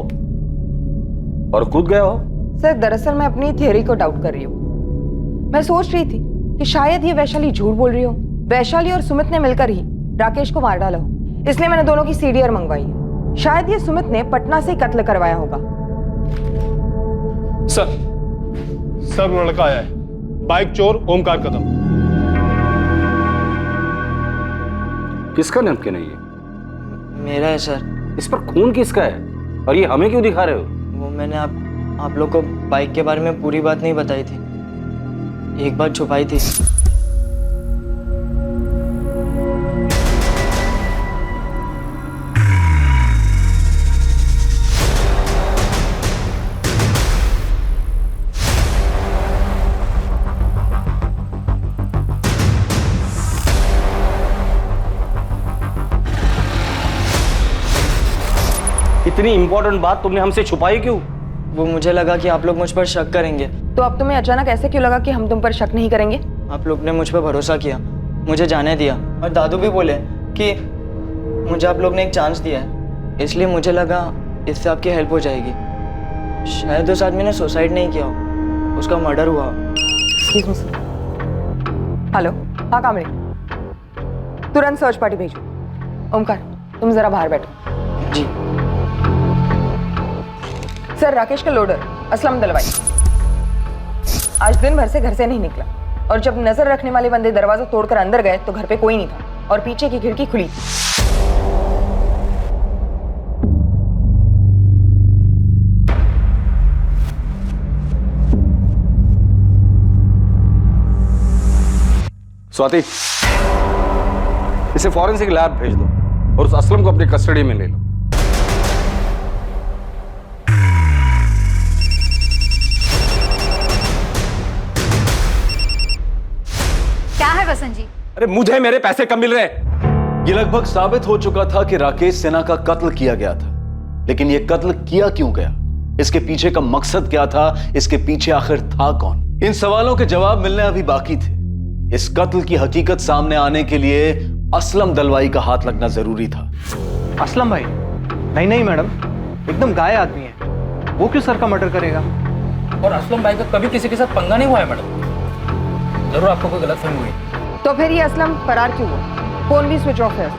और कूद गया हो। सर, दरअसल मैं अपनी थियरी को डाउट कर रही हूँ। मैं सोच रही थी कि शायद ये वैशाली झूठ बोल रही हो, वैशाली और सुमित ने मिलकर ही राकेश को मार डाला हो, इसलिए मैंने दोनों की सीडीआर मंगवाई है। शायद ये सुमित ने पटना से कत्ल करवाया होगा। सर लड़का आया है, बाइक चोर ओमकार कदम। किसका नमकीन है ये? मेरा है सर। इस पर खून किसका है और ये हमें क्यों दिखा रहे हो? वो मैंने आप लोग को बाइक के बारे में पूरी बात नहीं बताई थी, एक बात छुपाई थी। इतनी इंपॉर्टेंट बात तुमने हमसे छुपाई क्यों? वो मुझे लगा कि आप लोग मुझ पर शक करेंगे। तो अब तुम्हें अचानक ऐसे क्यों लगा कि हम तुम पर शक नहीं करेंगे? आप लोग ने मुझ पर भरोसा किया, मुझे जाने दिया, और दादू भी बोले कि मुझे आप लोग ने एक चांस दिया है, इसलिए मुझे लगा इससे आपकी हेल्प हो जाएगी। शायद उस आदमी ने सुसाइड नहीं किया हो, उसका मर्डर हुआ। हेलो, हाँ कामड़ी, तुरंत सर्च पार्टी भेजो। ओमकार, तुम जरा बाहर बैठो। जी सर, राकेश का लोडर असलम दलवाई आज दिन भर से घर से नहीं निकला, और जब नजर रखने वाले बंदे दरवाजा तोड़कर अंदर गए तो घर पे कोई नहीं था और पीछे की खिड़की खुली थी। स्वाति, इसे फॉरेंसिक लैब भेज दो और उस असलम को अपनी कस्टडी में ले लो। क्या है वसंत जी? अरे मुझे मेरे पैसे कब मिल रहे हैं? ये लगभग साबित हो चुका था कि राकेश सिन्हा का कत्ल किया गया था, लेकिन ये कत्ल किया क्यों गया, इसके पीछे का मकसद क्या था, इसके पीछे आखिर था कौन? इन सवालों के जवाब मिलने अभी बाकी थे। इस कत्ल की हकीकत सामने आने के लिए असलम दलवाई का हाथ लगना जरूरी था। असलम भाई? नहीं मैडम, एकदम गाय आदमी है, वो क्यों सर का मर्डर करेगा? और असलम भाई का कभी किसी के साथ पंगा नहीं हुआ है मैडम, जरूर आपको कोई गलतफहमी हुई। तो फिर ये असलम फरार क्यों हुआ? फोन भी स्विच ऑफ है,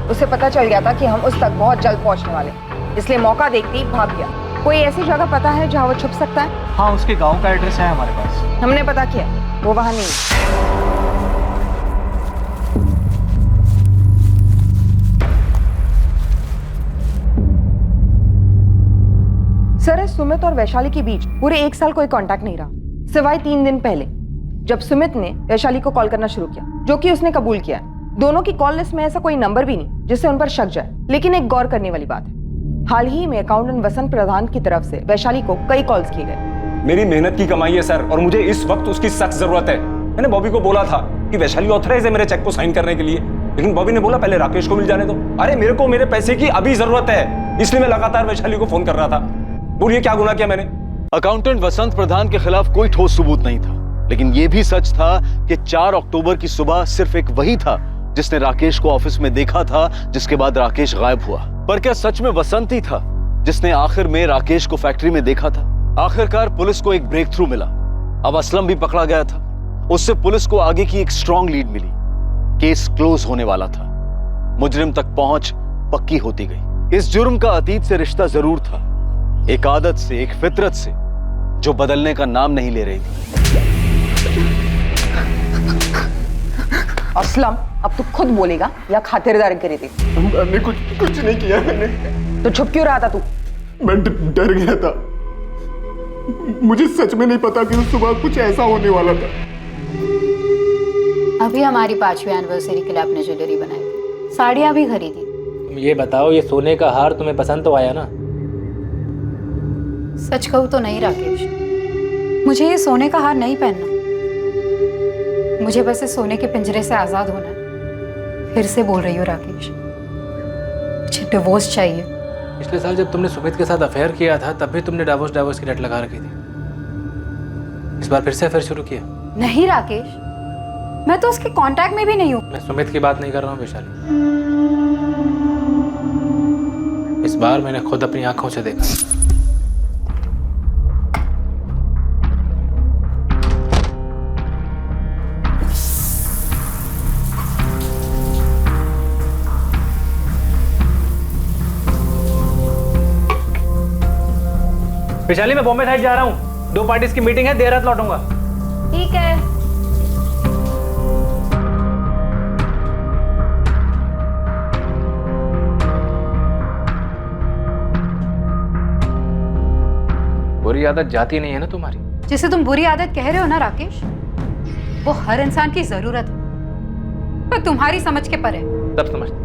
उसे पता चल गया था कि हम उस तक बहुत जल्द पहुंचने वाले, इसलिए मौका देखते ही भाग गया। कोई ऐसी जगह पता है जहां वो छुप सकता है? हाँ, उसके गांव का एड्रेस है हमारे पास। हमने पता किया, वो वहां नहीं है। सर, सुमित और वैशाली के बीच पूरे 1 साल कोई कांटेक्ट नहीं रहा, सिवाय 3 दिन पहले जब सुमित ने वैशाली को कॉल करना शुरू किया, जो कि उसने कबूल किया। दोनों की कॉल लिस्ट में ऐसा कोई नंबर भी नहीं जिससे उन पर शक जाए। लेकिन एक गौर करने वाली बात है, हाल ही में अकाउंटेंट वसंत प्रधान की तरफ से वैशाली को कई कॉल्स किए गए। मेरी मेहनत की कमाई है सर, और मुझे इस वक्त उसकी सख्त जरूरत है। मैंने बॉबी को बोला था कि वैशाली ऑथराइज है मेरे चेक को साइन करने के लिए, लेकिन बॉबी ने बोला पहले राकेश को मिल जाने दो। अरे मेरे को मेरे पैसे की अभी जरूरत है, इसलिए मैं लगातार वैशाली को फोन कर रहा था। बोलिए क्या गुनाह किया मैंने? अकाउंटेंट वसंत प्रधान के खिलाफ कोई ठोस सबूत नहीं था, लेकिन यह भी सच था कि 4 अक्टूबर की सुबह सिर्फ एक वही था जिसने राकेश को ऑफिस में देखा था, जिसके बाद राकेश गायब हुआ। पर क्या सच में वसंत ही था जिसने आखिर में राकेश को फैक्ट्री में देखा था? आखिरकार पुलिस को एक ब्रेक थ्रू मिला। अब असलम भी पकड़ा गया था। उससे पुलिस को आगे की एक स्ट्रॉन्ग लीड मिली। केस क्लोज होने वाला था। मुजरिम तक पहुंच पक्की होती गई। इस जुर्म का अतीत से रिश्ता जरूर था, एक आदत से, एक फितरत से जो बदलने का नाम नहीं ले रही थी। असलम, अब तू खुद बोलेगा या खातिरदारी करी थी? मैंने कुछ नहीं किया मैंने। तो छुप क्यों रहा था तू? मैं डर गया था। मुझे सच में नहीं पता कि उस सुबह कुछ ऐसा होने वाला था। अभी हमारी 5वीं एनिवर्सरी के लिए आपने ज्वेलरी बनाई थी, साड़ियाँ भी खरीदी। तुम ये बताओ, ये सोने का हार तुम्हें पसंद तो आया ना? सच कहूँ तो नहीं राकेश, मुझे ये सोने का हार नहीं पहनना। मुझे बस इस सोने के पिंजरे से आज़ाद होना है। फिर से बोल रही हूँ राकेश, मुझे डिवोर्स चाहिए। पिछले साल जब तुमने सुमित के साथ अफेयर किया था तब भी तुमने डाइवोर्स की रट लगा रखी थी। इस बार फिर से अफेयर शुरू किया? नहीं राकेश, मैं तो उसके कांटेक्ट में भी नहीं हूँ। मैं सुमित की बात नहीं कर रहा हूँ वैशाली। इस बार मैंने खुद अपनी आंखों से देखा। वैशाली, मैं बॉम्बे साइड जा रहा हूँ। 2 पार्टीज की मीटिंग है, देर रात लौटूंगा। ठीक है। बुरी आदत जाती नहीं है ना तुम्हारी? जिसे तुम बुरी आदत कह रहे हो ना राकेश, वो हर इंसान की जरूरत है, पर तुम्हारी समझ के परे। सब समझते,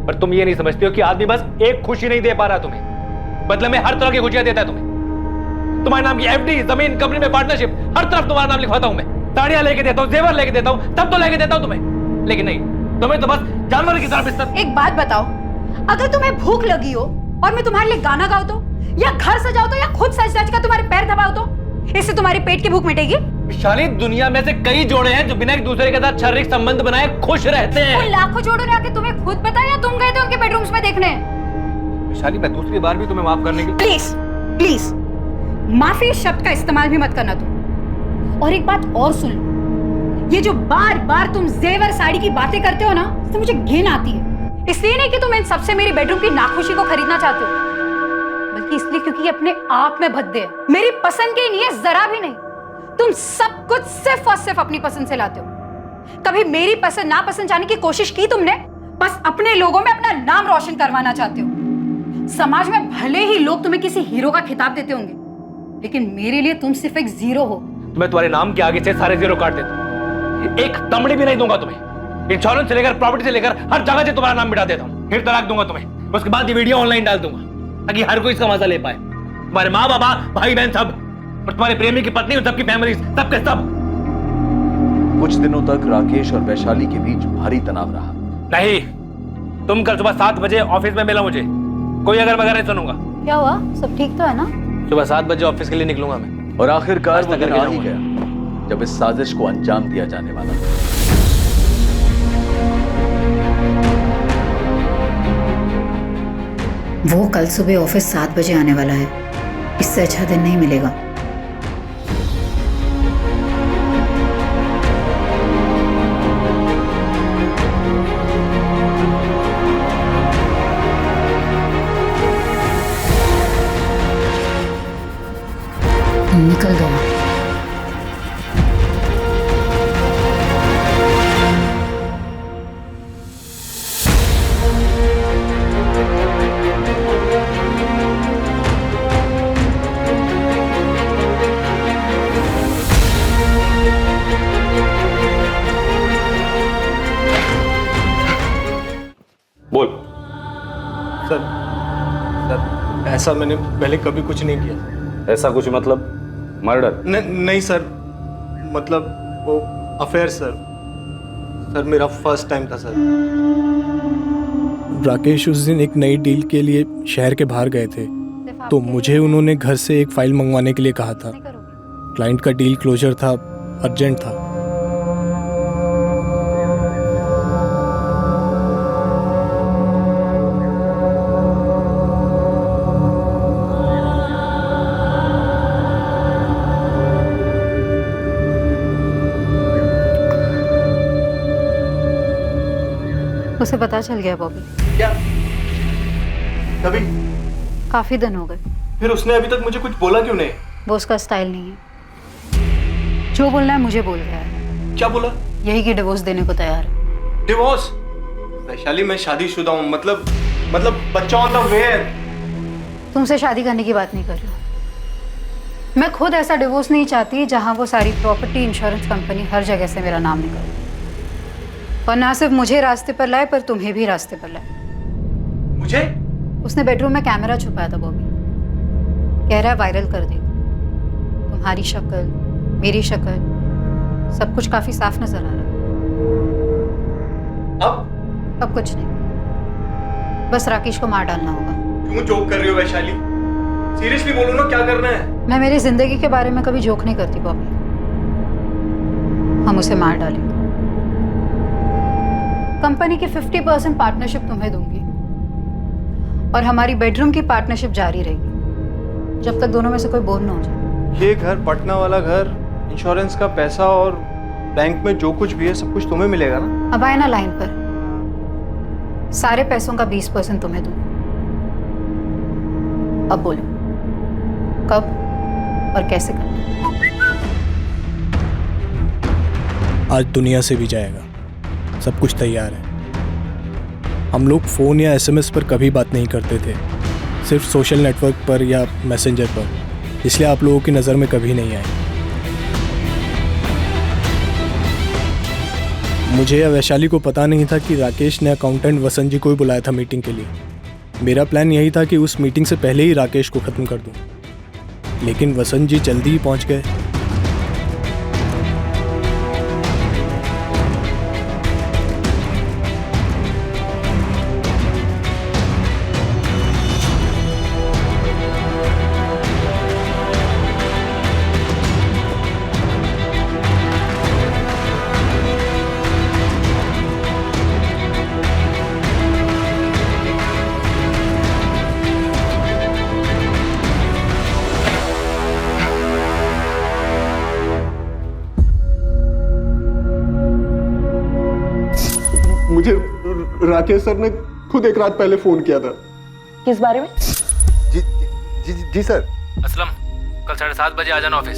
पर तुम ये नहीं समझते हो कि आदमी बस एक खुशी नहीं दे पा रहा तुम्हें, बदले में हर तरह की खुशियां देता है तुम्हें। तुम्हारे नाम की एफडी, जमीन, कंपनी में पार्टनरशिप, हर तरफ तुम्हारा नाम लिखवाता हूं मैं। साड़ियां लेके देता हूं, जेवर लेके देता हूं, सब तो लेके देता हूं तुम्हें, लेकिन नहीं, तुम्हें तो बस जानवर की तरह बिस्तर। एक बात बताओ, अगर तुम्हें भूख लगी हो और मैं तुम्हारे लिए गाना गाऊं तो, या घर सजाओ तो, या खुद सज सज कर तुम्हारे पैर दबाओ तो, इससे तुम्हारी पेट की भूख मिटेगी? विशाली, दुनिया में से कई जोड़े हैं जो बिना एक दूसरे के साथ शारीरिक संबंध बनाए खुश रहते हैं। उन लाखों जोड़ों ने आके तुम्हें खुद बताया, तुम गए थे उनके बेडरूम्स में देखने? विशाली, मैं दूसरी बार भी तुम्हें माफ करने की। प्लीज प्लीज, माफी शब्द का इस्तेमाल भी मत करना तुम। और एक बात और सुन लो, ये जो बार बार तुम जेवर साड़ी की बातें करते हो ना, इससे मुझे घिन आती है। इसलिए नहीं कि तुम इन सबसे मेरी बेडरूम की नाखुशी को खरीदना चाहते हो, बल्कि इसलिए क्योंकि ये अपने आप में भद्दे है, मेरी पसंद के नहीं है, जरा भी नहीं। तुम सब कुछ सिर्फ और सिर्फ अपनी पसंद से लाते हो। कभी मेरी पसंद नापसंद जाने की कोशिश की तुमने? बस अपने लोगों में अपना नाम रोशन करवाना चाहते हो। समाज में भले ही लोग तुम्हें किसी हीरो का खिताब देते होंगे, लेकिन मेरे लिए तुम सिर्फ एक जीरो हो। मैं तुम्हारे नाम के आगे से सारे जीरो काट देता हूं। एक तमड़ी भी नहीं दूंगा तुम्हें। इंश्योरेंस से लेकर प्रॉपर्टी से लेकर हर जगह से तुम्हारा नाम मिटा देता हूं। फिर तलाक दूंगा तुम्हें, उसके बाद ये वीडियो ऑनलाइन डाल दूंगा ताकि हर कोई इसका मजा ले पाए। तुम्हारे माँ बाबा, भाई बहन सब, और तुम्हारे प्रेमी की पत्नी, सबकी फैमिली, सबके सब। कुछ दिनों तक राकेश और वैशाली के बीच भारी तनाव रहा। नहीं, तुम कल सुबह 7 बजे ऑफिस में मिला मुझे। कोई अगर मगर नहीं सुनूंगा। क्या हुआ, सब ठीक तो है ना? सुबह 7 बजे ऑफिस के लिए निकलूंगा मैं। और आखिरकार वो दिन आ ही गया जब इस साजिश को अंजाम दिया जाने वाला था। वो कल सुबह ऑफिस 7 बजे आने वाला है। इससे अच्छा दिन नहीं मिलेगा। निकल दो। बोल। सर, ऐसा मैंने पहले कभी कुछ नहीं किया। ऐसा कुछ मतलब मर्डर? नहीं सर, मतलब वो अफेयर सर। सर मेरा फर्स्ट टाइम था सर। राकेश उस दिन एक नई डील के लिए शहर के बाहर गए थे, तो मुझे उन्होंने घर से एक फाइल मंगवाने के लिए कहा था। क्लाइंट का डील क्लोजर था, अर्जेंट था। उसे पता चल गया बॉबी। क्या? कभी? काफी दिन हो गए। फिर उसने अभी तक मुझे कुछ बोला क्यों नहीं? वो उसका स्टाइल नहीं है। जो बोलना है मुझे बोल गया है। क्या बोला? यही कि डिवोर्स देने को तैयार है। डिवोर्स? वैशाली मैं शादीशुदा हूँ, मतलब बच्चा ऑन द वे है। तुमसे शादी करने की बात नहीं कर रही हूँ। मैं खुद ऐसा डिवोर्स नहीं चाहती जहाँ वो सारी प्रॉपर्टी, इंश्योरेंस कंपनी हर जगह से मेरा नाम निकाले, और ना सिर्फ मुझे रास्ते पर लाए पर तुम्हें भी रास्ते पर लाए। मुझे? उसने बेडरूम में कैमरा छुपाया था बॉबी। कह रहा है वायरल कर देगा। तुम्हारी शक्ल, मेरी शक्ल, सब कुछ काफी साफ नजर आ रहा है। अब कुछ नहीं, बस राकेश को मार डालना होगा। क्यों जोक कर रही हो वैशाली? सीरियसली बोलो ना, क्या करना है? मैं मेरी जिंदगी के बारे में कभी जोक नहीं करती बॉबी। हम उसे मार डालेंगे। कंपनी की 50% पार्टनरशिप तुम्हें दूंगी, और हमारी बेडरूम की पार्टनरशिप जारी रहेगी जब तक दोनों में से कोई बोर ना हो जाए। ये घर, पटना वाला घर, इंश्योरेंस का पैसा और बैंक में जो कुछ भी है सब कुछ तुम्हें मिलेगा ना? अब आए ना लाइन पर। सारे पैसों का 20% तुम्हें दूंगी। अब बोलो कब और कैसे करना? आज दुनिया से भी जाएगा, सब कुछ तैयार है। हम लोग फ़ोन या एसएमएस पर कभी बात नहीं करते थे, सिर्फ सोशल नेटवर्क पर या मैसेंजर पर, इसलिए आप लोगों की नज़र में कभी नहीं आए। मुझे या वैशाली को पता नहीं था कि राकेश ने अकाउंटेंट वसंत जी को ही बुलाया था मीटिंग के लिए। मेरा प्लान यही था कि उस मीटिंग से पहले ही राकेश को ख़त्म कर दूं, लेकिन वसंत जी जल्दी ही पहुंच गए। मुझे राकेश सर ने खुद एक रात पहले फोन किया था। किस बारे में? जी सर। असलम, कल 7:30 बजे आ जाना ऑफिस।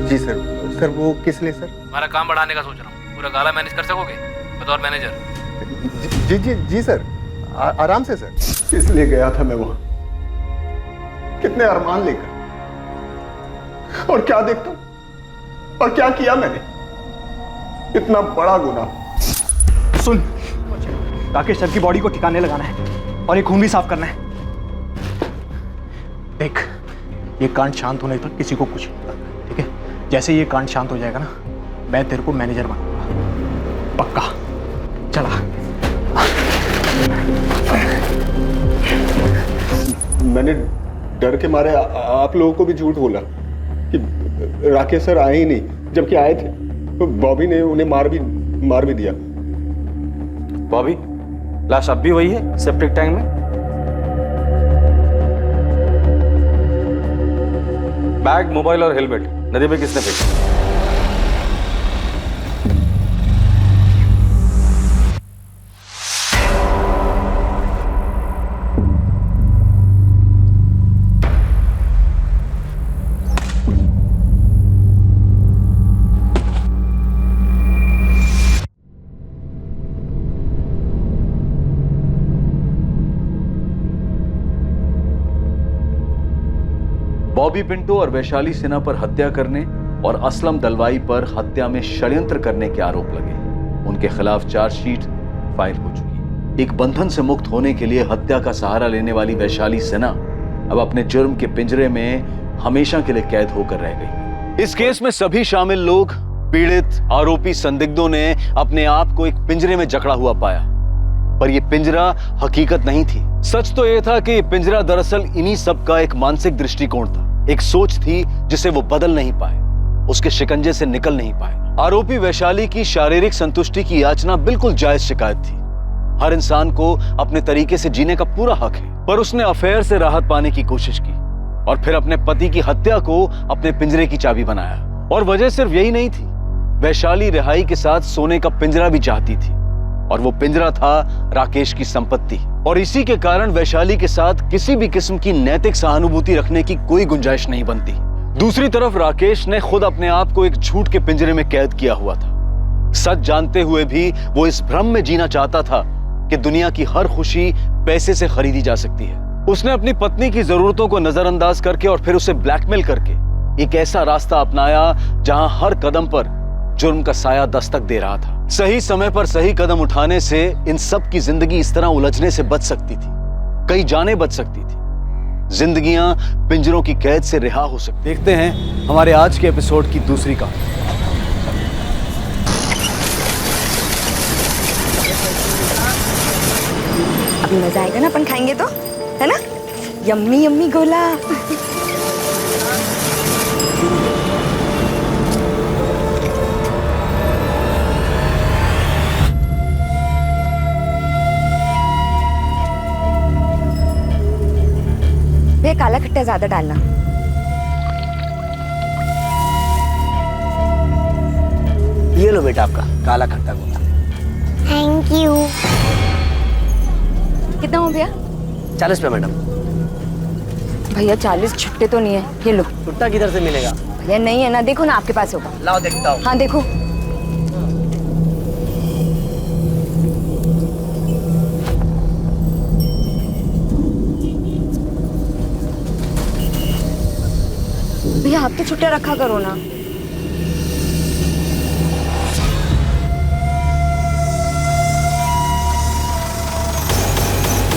जी सर। सर वो किस लिए सर? हमारा काम बढ़ाने का सोच रहा हूँ। पूरा गाला मैनेज कर सकोगे बतौर मैनेजर? जी सर, आराम से सर। किस लिए गया था मैं वहां? कितने अरमान लेकर, और क्या देखता और क्या किया मैंने? इतना बड़ा गुनाह। सुन, राकेश सर की बॉडी को ठिकाने लगाना है और ये खून भी साफ करना है। देख, ये कांड शांत होने तक किसी को कुछ नहीं पता, ठीक है? जैसे ये कांड शांत हो जाएगा ना, मैं तेरे को मैनेजर बनाऊंगा, पक्का। चला। मैंने डर के मारे आप लोगों को भी झूठ बोला कि राकेश सर आए ही नहीं, जबकि आए थे। तो बॉबी ने उन्हें मार भी दिया। बॉबी, लाश अब भी वही है सेप्टिक टैंक में? बैग, मोबाइल और हेलमेट नदी में किसने फेंका? बॉबी पिंटो और वैशाली सिन्हा पर हत्या करने और असलम दलवाई पर हत्या में षड्यंत्र करने के आरोप लगे। उनके खिलाफ चार्जशीट फाइल हो चुकी है। एक बंधन से मुक्त होने के लिए हत्या का सहारा लेने वाली वैशाली सिन्हा अब अपने जुर्म के पिंजरे में हमेशा के लिए कैद होकर रह गई। इस केस में सभी शामिल लोग पीड़ित आरोपी संदिग्धों ने अपने आप को एक पिंजरे में जकड़ा हुआ पाया, पर यह पिंजरा हकीकत नहीं थी। सच तो यह था कि यह पिंजरा दरअसल इन्हीं सब का एक मानसिक दृष्टिकोण था, एक सोच थी जिसे वो बदल नहीं पाए, उसके शिकंजे से निकल नहीं पाए। आरोपी वैशाली की शारीरिक संतुष्टि की याचना बिल्कुल जायज शिकायत थी। हर इंसान को अपने तरीके से जीने का पूरा हक है, पर उसने अफेयर से राहत पाने की कोशिश की और फिर अपने पति की हत्या को अपने पिंजरे की चाबी बनाया। और वजह सिर्फ यही नहीं थी, वैशाली रिहाई के साथ सोने का पिंजरा भी चाहती थी, और वो पिंजरा था राकेश की संपत्ति। और इसी के कारण वैशाली के साथ किसी भी किस्म की नैतिक सहानुभूति रखने की कोई गुंजाइश नहीं बनती। दूसरी तरफ राकेश ने खुद अपने आप को एक झूठ के पिंजरे में कैद किया हुआ था। सच जानते हुए भी वो इस भ्रम में जीना चाहता था कि दुनिया की हर खुशी पैसे से खरीदी जा सकती है। उसने अपनी पत्नी की जरूरतों को नजरअंदाज करके और फिर उसे ब्लैकमेल करके एक ऐसा रास्ता अपनाया जहां हर कदम पर जुर्म का साया दस्तक दे रहा था। सही समय पर सही कदम उठाने से इन सब की जिंदगी इस तरह उलझने से बच सकती थी, कई जानें बच सकती थी, जिंदगियां पिंजरों की कैद से रिहा हो सकती। देखते हैं हमारे आज के एपिसोड की दूसरी कहानी। अभी मजा आएगा ना, अपन खाएंगे तो, है ना? यम्मी यम्मी गोला। भैया काला खट्टा ज्यादा डालना। ये लो बेटा आपका काला खट्टा गोला। Thank you. कितना हो भैया? 40 रुपये मैडम। भैया 40 छुट्टे तो नहीं है, ये लो। छुट्टा किधर से मिलेगा? भैया नहीं है ना, देखो ना आपके पास होगा। लाओ देखता हूँ। हाँ देखो। भैया आप तो छुट्टा रखा करो ना।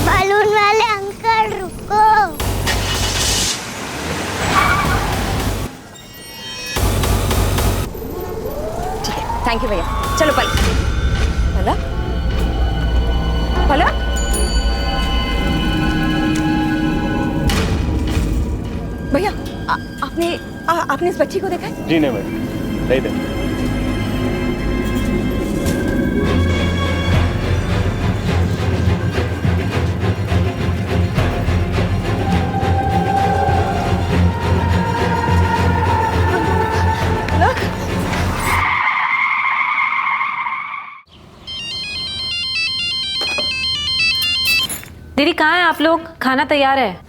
बालून वाले अंकल रुको। ठीक है, थैंक यू भैया। चलो पलक। पलक पलक। भैया आपने इस बच्ची को देखा है? जी नहीं मैडम, नहीं देखा। दीदी कहाँ हैं आप लोग? खाना तैयार है।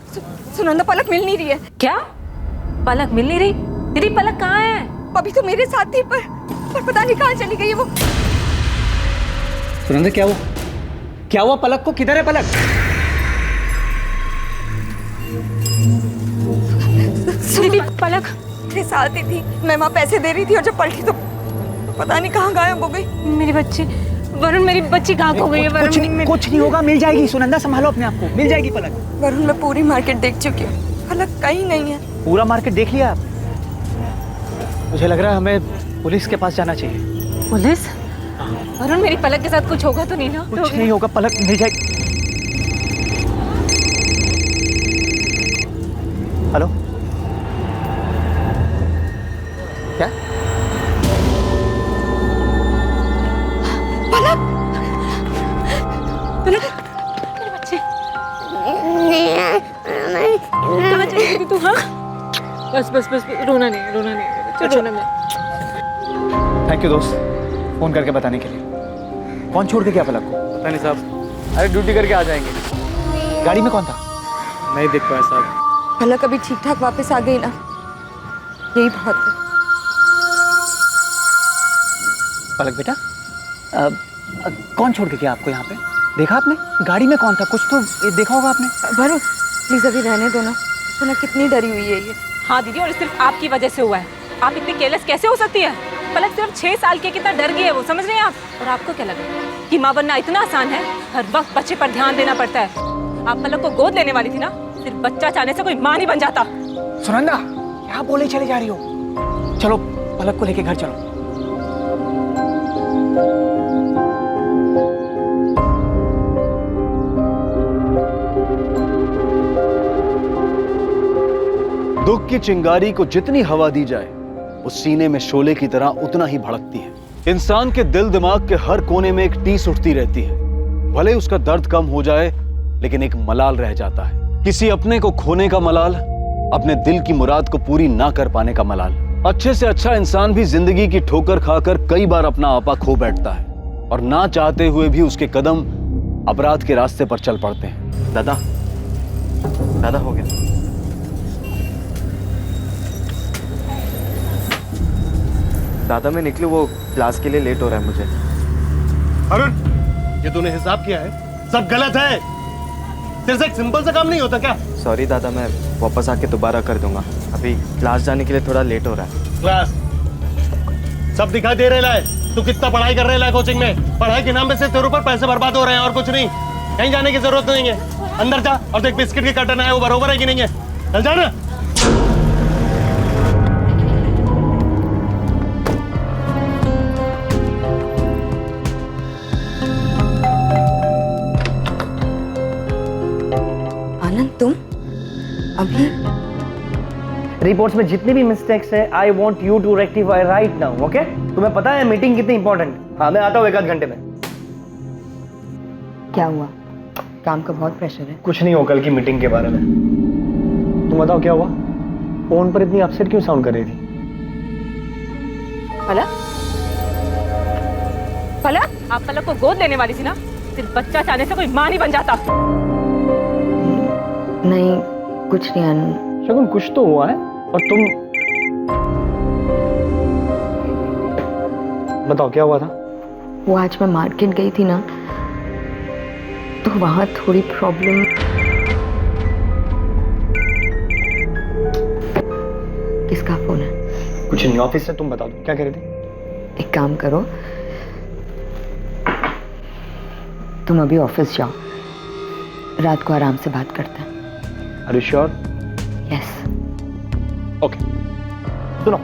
सुनंदा पलक मिल नहीं रही है। क्या? पलक मिल नहीं रही? दीदी पलक कहाँ है? अभी तो मेरे साथ थी पर पता नहीं कहाँ चली गई है वो। सुनंदा क्या हुआ? क्या हुआ पलक को? किधर है पलक? दीदी पलक मेरे साथ ही थी, मैं वहाँ पैसे दे रही थी और जब पलटी तो पता नहीं कहाँ गायब हो गई। मेरी बच्ची वरुण, मेरी बच्ची कहाँ खो गई है? वरुण कुछ नहीं होगा, मिल जाएगी। सुनंदा संभालो अपने आप को, मिल जाएगी पलक। वरुण मैं पूरी मार्केट देख चुकी हूँ, पलक कहीं नहीं है। पूरा मार्केट देख लिया आप? मुझे लग रहा है हमें पुलिस के पास जाना चाहिए। पुलिस? वरुण मेरी पलक के साथ कुछ होगा तो नहीं ना? कुछ नहीं होगा, पलक मिल जाएगी। हेलो क्या? पलक पलक मेरे बच्चे कहाँ चली गई तू? हाँ बस बस बस, रोना नहीं रोना नहीं, रोना नहीं। थैंक यू दोस्त, फोन करके बताने के लिए। कौन छोड़ के गया पलक को? पता नहीं साहब, अरे ड्यूटी करके आ जाएंगे। गाड़ी में कौन था? नहीं देख पाया साहब। पलक अभी ठीक ठाक वापस आ गई ना, यही बहुत है। पलक बेटा कौन छोड़ के गया आपको यहाँ पे? देखा आपने? गाड़ी में कौन था? कुछ तो देखा होगा आपने। वरुण प्लीज अभी रहने दो ना, सुना कितनी डरी हुई है ये। हाँ दीदी, और सिर्फ आपकी वजह से हुआ है। आप इतनी केयरलेस कैसे हो सकती है? पलक सिर्फ 6 साल की, कितना डर गई है वो, समझ रहे हैं आप? और आपको क्या लगा कि माँ बनना इतना आसान है? हर वक्त बच्चे पर ध्यान देना पड़ता है। आप पलक को गोद लेने वाली थी ना, सिर्फ बच्चा चाहने से कोई माँ नहीं बन जाता। सुनंदा क्या बोले चले जा रही हो? चलो पलक को लेके घर चलो। दुख की चिंगारी को जितनी हवा दी जाए वो सीने में शोले की तरह उतना ही भड़कती है। इंसान के दिल दिमाग के हर कोने में एक टीस उठती रहती है। भले उसका दर्द कम हो जाए लेकिन एक मलाल रह जाता है, किसी अपने को खोने का मलाल, अपने दिल की मुराद को पूरी ना कर पाने का मलाल। अच्छे से अच्छा इंसान भी जिंदगी की ठोकर खाकर कई बार अपना आपा खो बैठता है और ना चाहते हुए भी उसके कदम अपराध के रास्ते पर चल पड़ते हैं। दादा, दादा हो गया। दादा मैं निकलूं, वो क्लास के लिए लेट हो रहा है मुझे। अरुण, ये तूने हिसाब किया है? सब गलत है। तेरे से एक सिंपल सा काम नहीं होता क्या? सॉरी दादा, मैं वापस आके दोबारा कर दूंगा। अभी क्लास जाने के लिए थोड़ा लेट हो रहा है। क्लास सब दिखाई दे रहा है। तू कितना पढ़ाई कर रहा है कोचिंग में? पढ़ाई के नाम पे सिर्फ तेरे ऊपर पैसे बर्बाद हो रहे हैं और कुछ नहीं। कहीं जाने की जरूरत नहीं है। अंदर जा और देख बिस्किट के कर्टन है वो बरोबर है कि नहीं है। चल जाना। तुम अभी रिपोर्ट्स में जितनी भी मिस्टेक्स है I want you to rectify right now, okay? तुम्हें पता है मीटिंग कितनी इंपॉर्टेंट? हाँ, मैं आता हूँ 1 आध घंटे में। क्या हुआ? काम का बहुत प्रेशर है। कुछ नहीं हो कल की मीटिंग के बारे में। तुम बताओ क्या हुआ? फोन पर इतनी अपसेट क्यों साउंड कर रही थी? पलक, पलक, आप पलक को गोद लेने वाली थी ना? सिर्फ बच्चा चाहने से कोई मां नहीं बन जाता। नहीं, कुछ नहीं आनंद। शगुन, कुछ तो हुआ है। और तुम बताओ क्या हुआ था? वो आज मैं मार्केट गई थी ना, तो वहां थोड़ी प्रॉब्लम। किसका फोन है? कुछ नहीं, ऑफिस से। तुम बताओ क्या कह रही थी? एक काम करो, तुम अभी ऑफिस जाओ, रात को आराम से बात करते हैं। Are you sure? Yes. Okay. सुनो,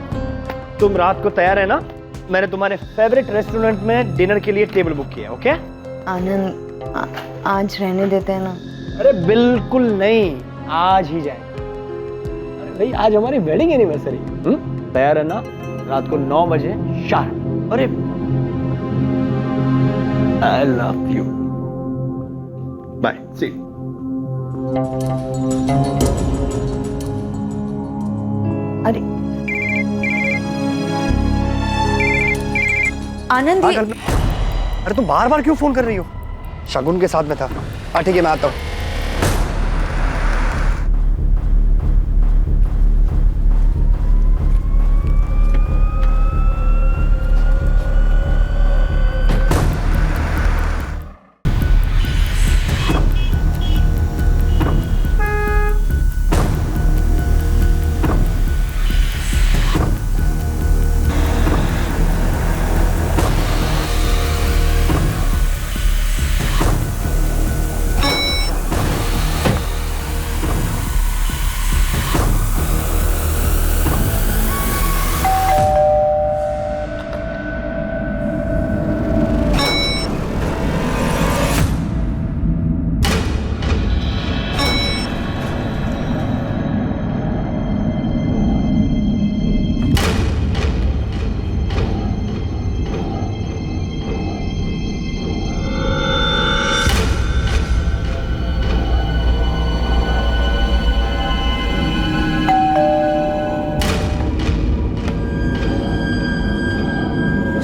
तुम रात को तैयार है ना? मैंने तुम्हारे फेवरेट रेस्टोरेंट में डिनर के लिए टेबल बुक किया, ओके? आनंद, आज रहने देते हैं ना? अरे बिल्कुल नहीं, आज ही जाएंगे। अरे भाई, आज हमारी वेडिंग एनिवर्सरी। तैयार है ना? रात को 9 बजे शार्प। अरे I love you. Bye. See you. अरे आनंद, अरे तुम बार बार क्यों फोन कर रही हो? शगुन के साथ में था। ठीक है, मैं आता हूँ।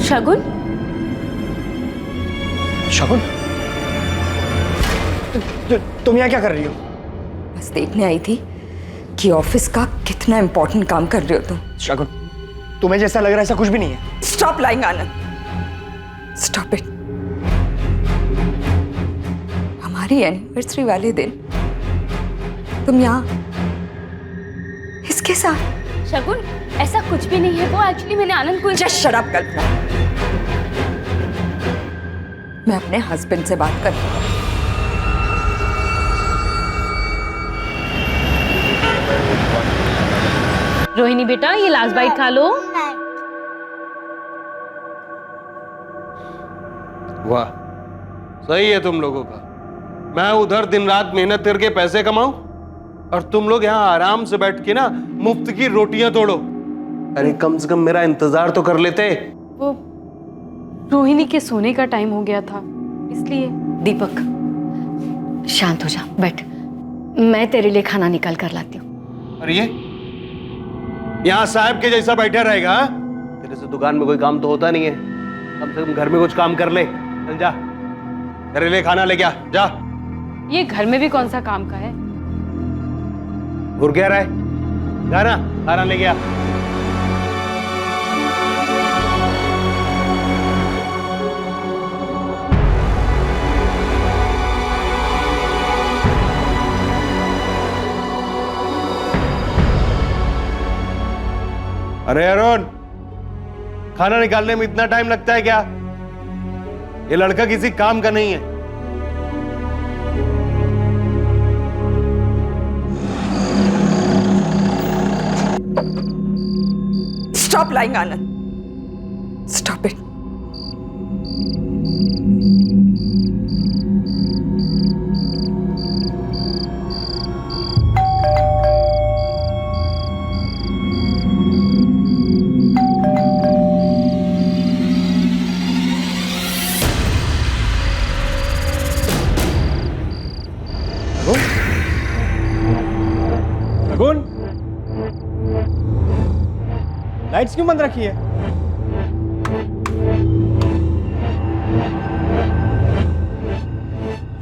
शगुन, शगुन, तुम यहाँ क्या कर रही हो? बस देखने आई थी कि ऑफिस का कितना इंपॉर्टेंट काम कर रहे हो तुम। शगुन, तुम्हें जैसा लग रहा है ऐसा कुछ भी नहीं है। Stop lying Anand, stop it. हमारी एनिवर्सरी वाले दिन तुम यहाँ इसके साथ। शगुन, ऐसा कुछ भी नहीं है। वो एक्चुअली मैंने आनंद को। जस्ट शट अप कल्पना, मैं अपने हस्बैंड से बात करती हूँ। रोहिणी बेटा, ये लास्ट बाइट खा लो। वाह, सही है तुम लोगों का। मैं उधर दिन रात मेहनत करके पैसे कमाऊं और तुम लोग यहाँ आराम से बैठ के ना मुफ्त की रोटियां तोड़ो। अरे कम से कम मेरा इंतजार तो कर लेते। वो रोहिणी के सोने का टाइम हो गया था इसलिए। दीपक शांत हो जा, बैठ, मैं तेरे लिए खाना निकाल कर लाती हूँ। और ये यहाँ साहब के जैसा बैठा रहेगा? हाँ? तेरे से दुकान में कोई काम तो होता नहीं है, कम से कम घर में कुछ काम कर ले। चल जा, तेरे लिए खाना लेके आ जा। ये घर में भी कौन सा काम का है? घुर क्या रहा है? जा ना, खाना लेके आ। अरे अरुण, खाना निकालने में इतना टाइम लगता है क्या? ये लड़का किसी काम का नहीं है। Stop lying, Anand. Stop it. Shagun, lights क्यों बंद रखी है?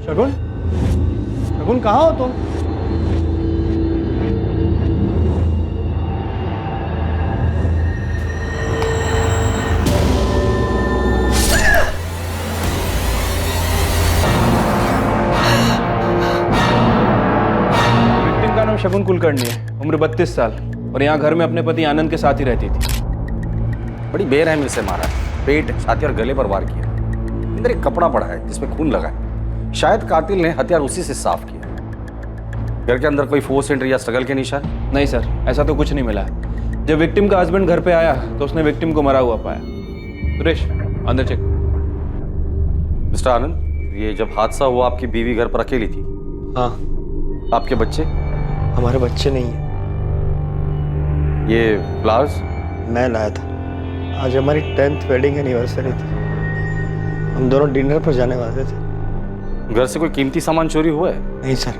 शगुन, शगुन कहाँ हो तुम? विक्टिम का नाम शगुन कुलकर्णी है, उम्र 32 साल, और यहाँ घर में अपने पति आनंद के साथ ही रहती थी। बड़ी बेरहमी से मारा है, पेट, छाती और गले पर वार किया। अंदर एक कपड़ा पड़ा है जिसमें खून लगा है। शायद कातिल ने हथियार उसी से साफ किया। घर के अंदर कोई फोर्स एंट्री या स्ट्रगल के निशान? नहीं सर, ऐसा तो कुछ नहीं मिला है। जब विक्टिम का हस्बैंड घर पे आया तो उसने विक्टिम को मरा हुआ पाया। सुरेश, अंदर चेक। मिस्टर आनंद, ये जब हादसा हुआ आपकी बीवी घर पर अकेली थी? हाँ। आपके बच्चे? हमारे बच्चे नहीं हैं। ये फ्लावर्स? मैं लाया था, आज हमारी 10th वेडिंग एनिवर्सरी थी। हम दोनों डिनर पर जाने वाले थे। घर से कोई कीमती सामान चोरी हुआ है? नहीं सर,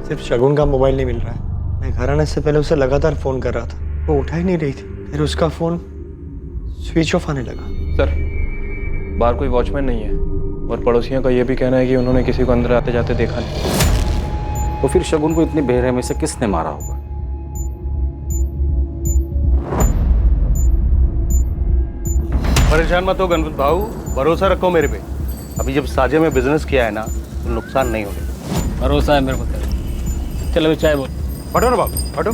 सिर्फ शगुन का मोबाइल नहीं मिल रहा है। मैं घर आने से पहले उसे लगातार फ़ोन कर रहा था, वो उठा ही नहीं रही थी। फिर उसका फ़ोन स्विच ऑफ आने लगा। सर, बाहर कोई वॉचमैन नहीं है और पड़ोसियों का यह भी कहना है कि उन्होंने किसी को अंदर आते जाते देखा नहीं। तो फिर शगुन को इतनी बेरहमी से किसने मारा होगा? परेशान मत हो गणपत भाऊ, भरोसा रखो मेरे पे। अभी जब साजे में बिजनेस किया है ना, तो नुकसान नहीं होगा। भरोसा है मेरे को। चलो चाय बोल। हटो ना बाबू, हटो।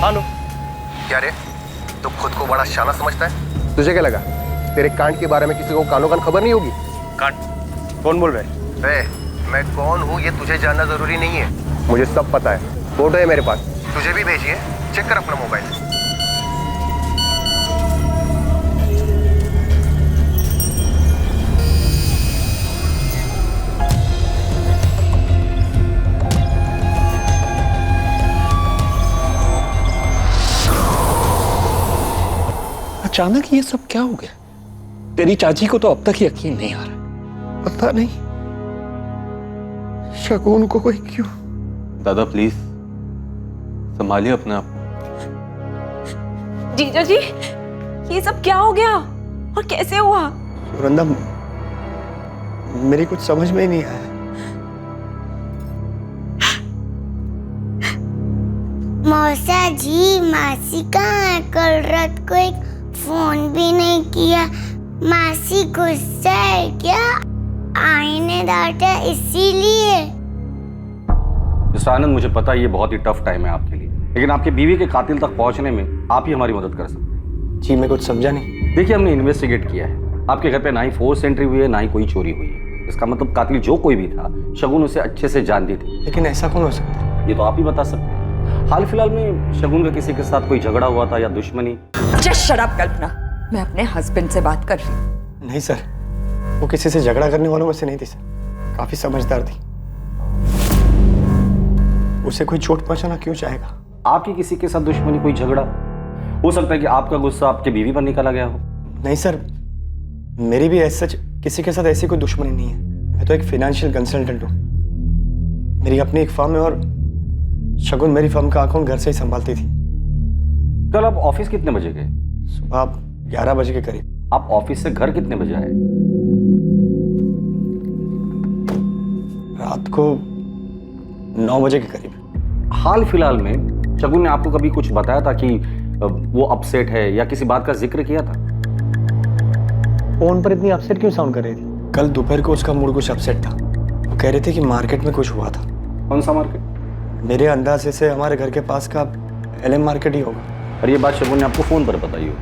हेलो। क्या रे, तू खुद को बड़ा शाना समझता है? तुझे क्या लगा तेरे कांड के बारे में किसी को कानो कान खबर नहीं होगी? कांड? कौन बोल रहे हैं? मैं कौन हूँ ये तुझे जानना जरूरी नहीं है, मुझे सब पता है। फोटो है मेरे पास, तुझे भी भेजिए, चेक कर अपना मोबाइल। अचानक ये सब क्या हो गया? तेरी चाची को तो अब तक यकीन नहीं आ रहा। पता नहीं शगुन को कोई क्यों। दादा प्लीज संभालिए अपने आप। जीजा जी, ये सब क्या हो गया और कैसे हुआ? सुरंदा, मेरी कुछ समझ में ही नहीं आया। मौसा जी, मासी कहाँ है? कल रात को एक फोन भी नहीं किया। मासी गुस्सा है क्या? आई ने डांटा इसीलिए? मिस्टर आनंद, मुझे पता है ये बहुत ही टफ टाइम है आपके लिए, लेकिन आपकी बीवी के कातिल तक पहुंचने में आप ही हमारी मदद कर सकते हैं। जी, मैं कुछ समझा नहीं। देखिए, हमने इन्वेस्टिगेट किया है। आपके घर पे ना ही फोर्स एंट्री हुई है, ना ही कोई चोरी हुई है। इसका मतलब कातिल जो कोई भी था, शगुन उसे अच्छे से जानती थी। लेकिन ऐसा कौन हो सकता है? ये तो आप ही बता सकते हैं। हाल फिलहाल में शगुन का किसी के साथ कोई झगड़ा हुआ था या दुश्मनी? जस्ट शट अप कल्पना, मैं अपने हस्बैंड से बात कर रही हूँ। नहीं सर, वो किसी से झगड़ा करने वालों में से नहीं थी सर, काफी समझदार थी। उसे कोई चोट पहुंचाना क्यों चाहेगा? आपकी किसी के साथ दुश्मनी, कोई झगड़ा? हो सकता है कि आपका गुस्सा आपके बीवी पर निकाला गया हो। नहीं सर, मेरी भी ऐसा किसी के साथ ऐसी कोई दुश्मनी नहीं है। मैं तो एक फाइनेंशियल कंसल्टेंट हूँ, मेरी अपनी एक फर्म है और शगुन मेरी फर्म का अकाउंट घर से ही संभालती थी। कल आप ऑफिस कितने बजे गए? सुबह 11 बजे के करीब। आप ऑफिस से घर कितने बजे आए? रात को 9 बजे के करीब। हाल फिलहाल में शगुन ने आपको कभी कुछ बताया था कि वो अपसेट है या किसी बात का जिक्र किया था? फोन पर इतनी अपसेट क्यों साउंड कर रही थी? कल दोपहर को उसका मूड कुछ अपसेट था। वो कह रही थी कि मार्केट में कुछ हुआ था। कौन सा मार्केट? मेरे अंदाजे से हमारे घर के पास का LM मार्केट ही होगा। और ये बात शगुन ने आपको फोन पर बताई हो?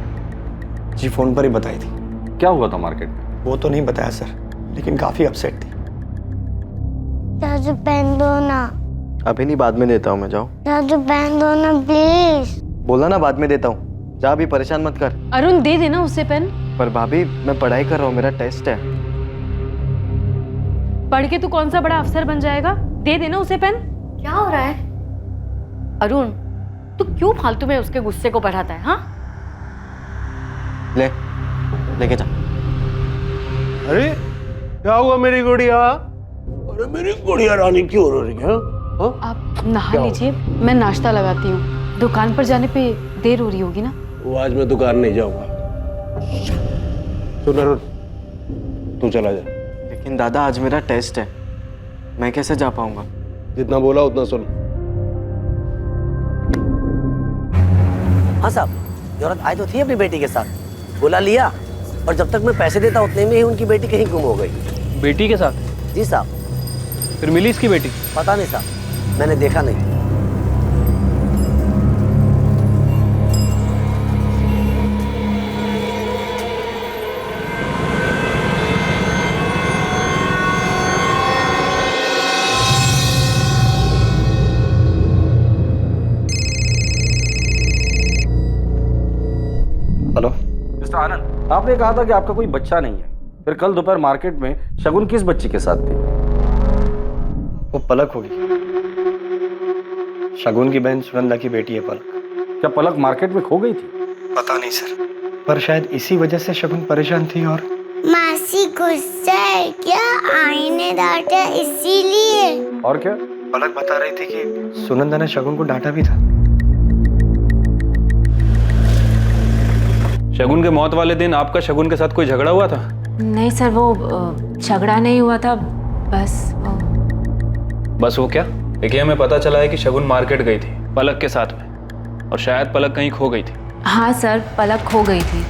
जी, फोन पर ही बताई थी। क्या हुआ था मार्केट में? वो तो नहीं बताया सर, लेकिन काफी अपसेट थी। दादू पेन दो ना। अभी नहीं, बाद में देता हूँ मैं। जाओ। दादू पेन दो ना प्लीज। बोला ना बाद में देता हूँ, जा, अभी परेशान मत कर। अरुण दे देना उसे पेन। पर भाभी मैं पढ़ाई कर रहा हूँ, मेरा टेस्ट है। पढ़ के तू कौन सा बड़ा अफसर बन जाएगा? दे देना उसे पेन। क्या हो रहा है अरुण? तू क्यों फालतू में उसके गुस्से को बढ़ाता है? हाँ, लेके जा। अरे क्या हुआ मेरी गुड़िया? अरे मेरी गुड़िया रानी क्यों रो रही है? आप नहा लीजिए, मैं नाश्ता लगाती हूँ। दुकान पर जाने पे देर हो रही होगी ना? वो आज मैं दुकान नहीं जाऊंगा। सुन अरुण, तू चला जा। लेकिन दादा आज मेरा टेस्ट है, मैं कैसे जा पाऊंगा? जितना बोला उतना सुन। हाँ साहब, जरूरत आई तो थी अपनी बेटी के साथ, बुला लिया, और जब तक मैं पैसे देता उतने में ही उनकी बेटी कहीं गुम हो गई। बेटी के साथ? जी साहब। फिर मिली इसकी बेटी? पता नहीं साहब, मैंने देखा नहीं। हेलो मिस्टर आनंद, आपने कहा था कि आपका कोई बच्चा नहीं है, फिर कल दोपहर मार्केट में शगुन किस बच्ची के साथ थी? वो पलक होगी, शगुन की बहन सुनंदा की बेटी है पलक। क्या पलक मार्केट में खो गई थी? पता नहीं सर, पर शायद इसी वजह से शगुन परेशान थी। और मासी गुस्सा है क्या? आई ने डांटा इसीलिए। और क्या? पलक बता रही थी कि सुनंदा ने शगुन को डांटा भी था। शगुन के मौत वाले दिन आपका शगुन के साथ कोई झगड़ा हुआ था? नहीं सर, वो झगड़ा नहीं हुआ था, बस वो क्या? देखिए, हमें पता चला है कि शगुन मार्केट गई थी पलक के साथ में, और शायद पलक कहीं खो गई थी। हाँ सर, पलक खो गई थी।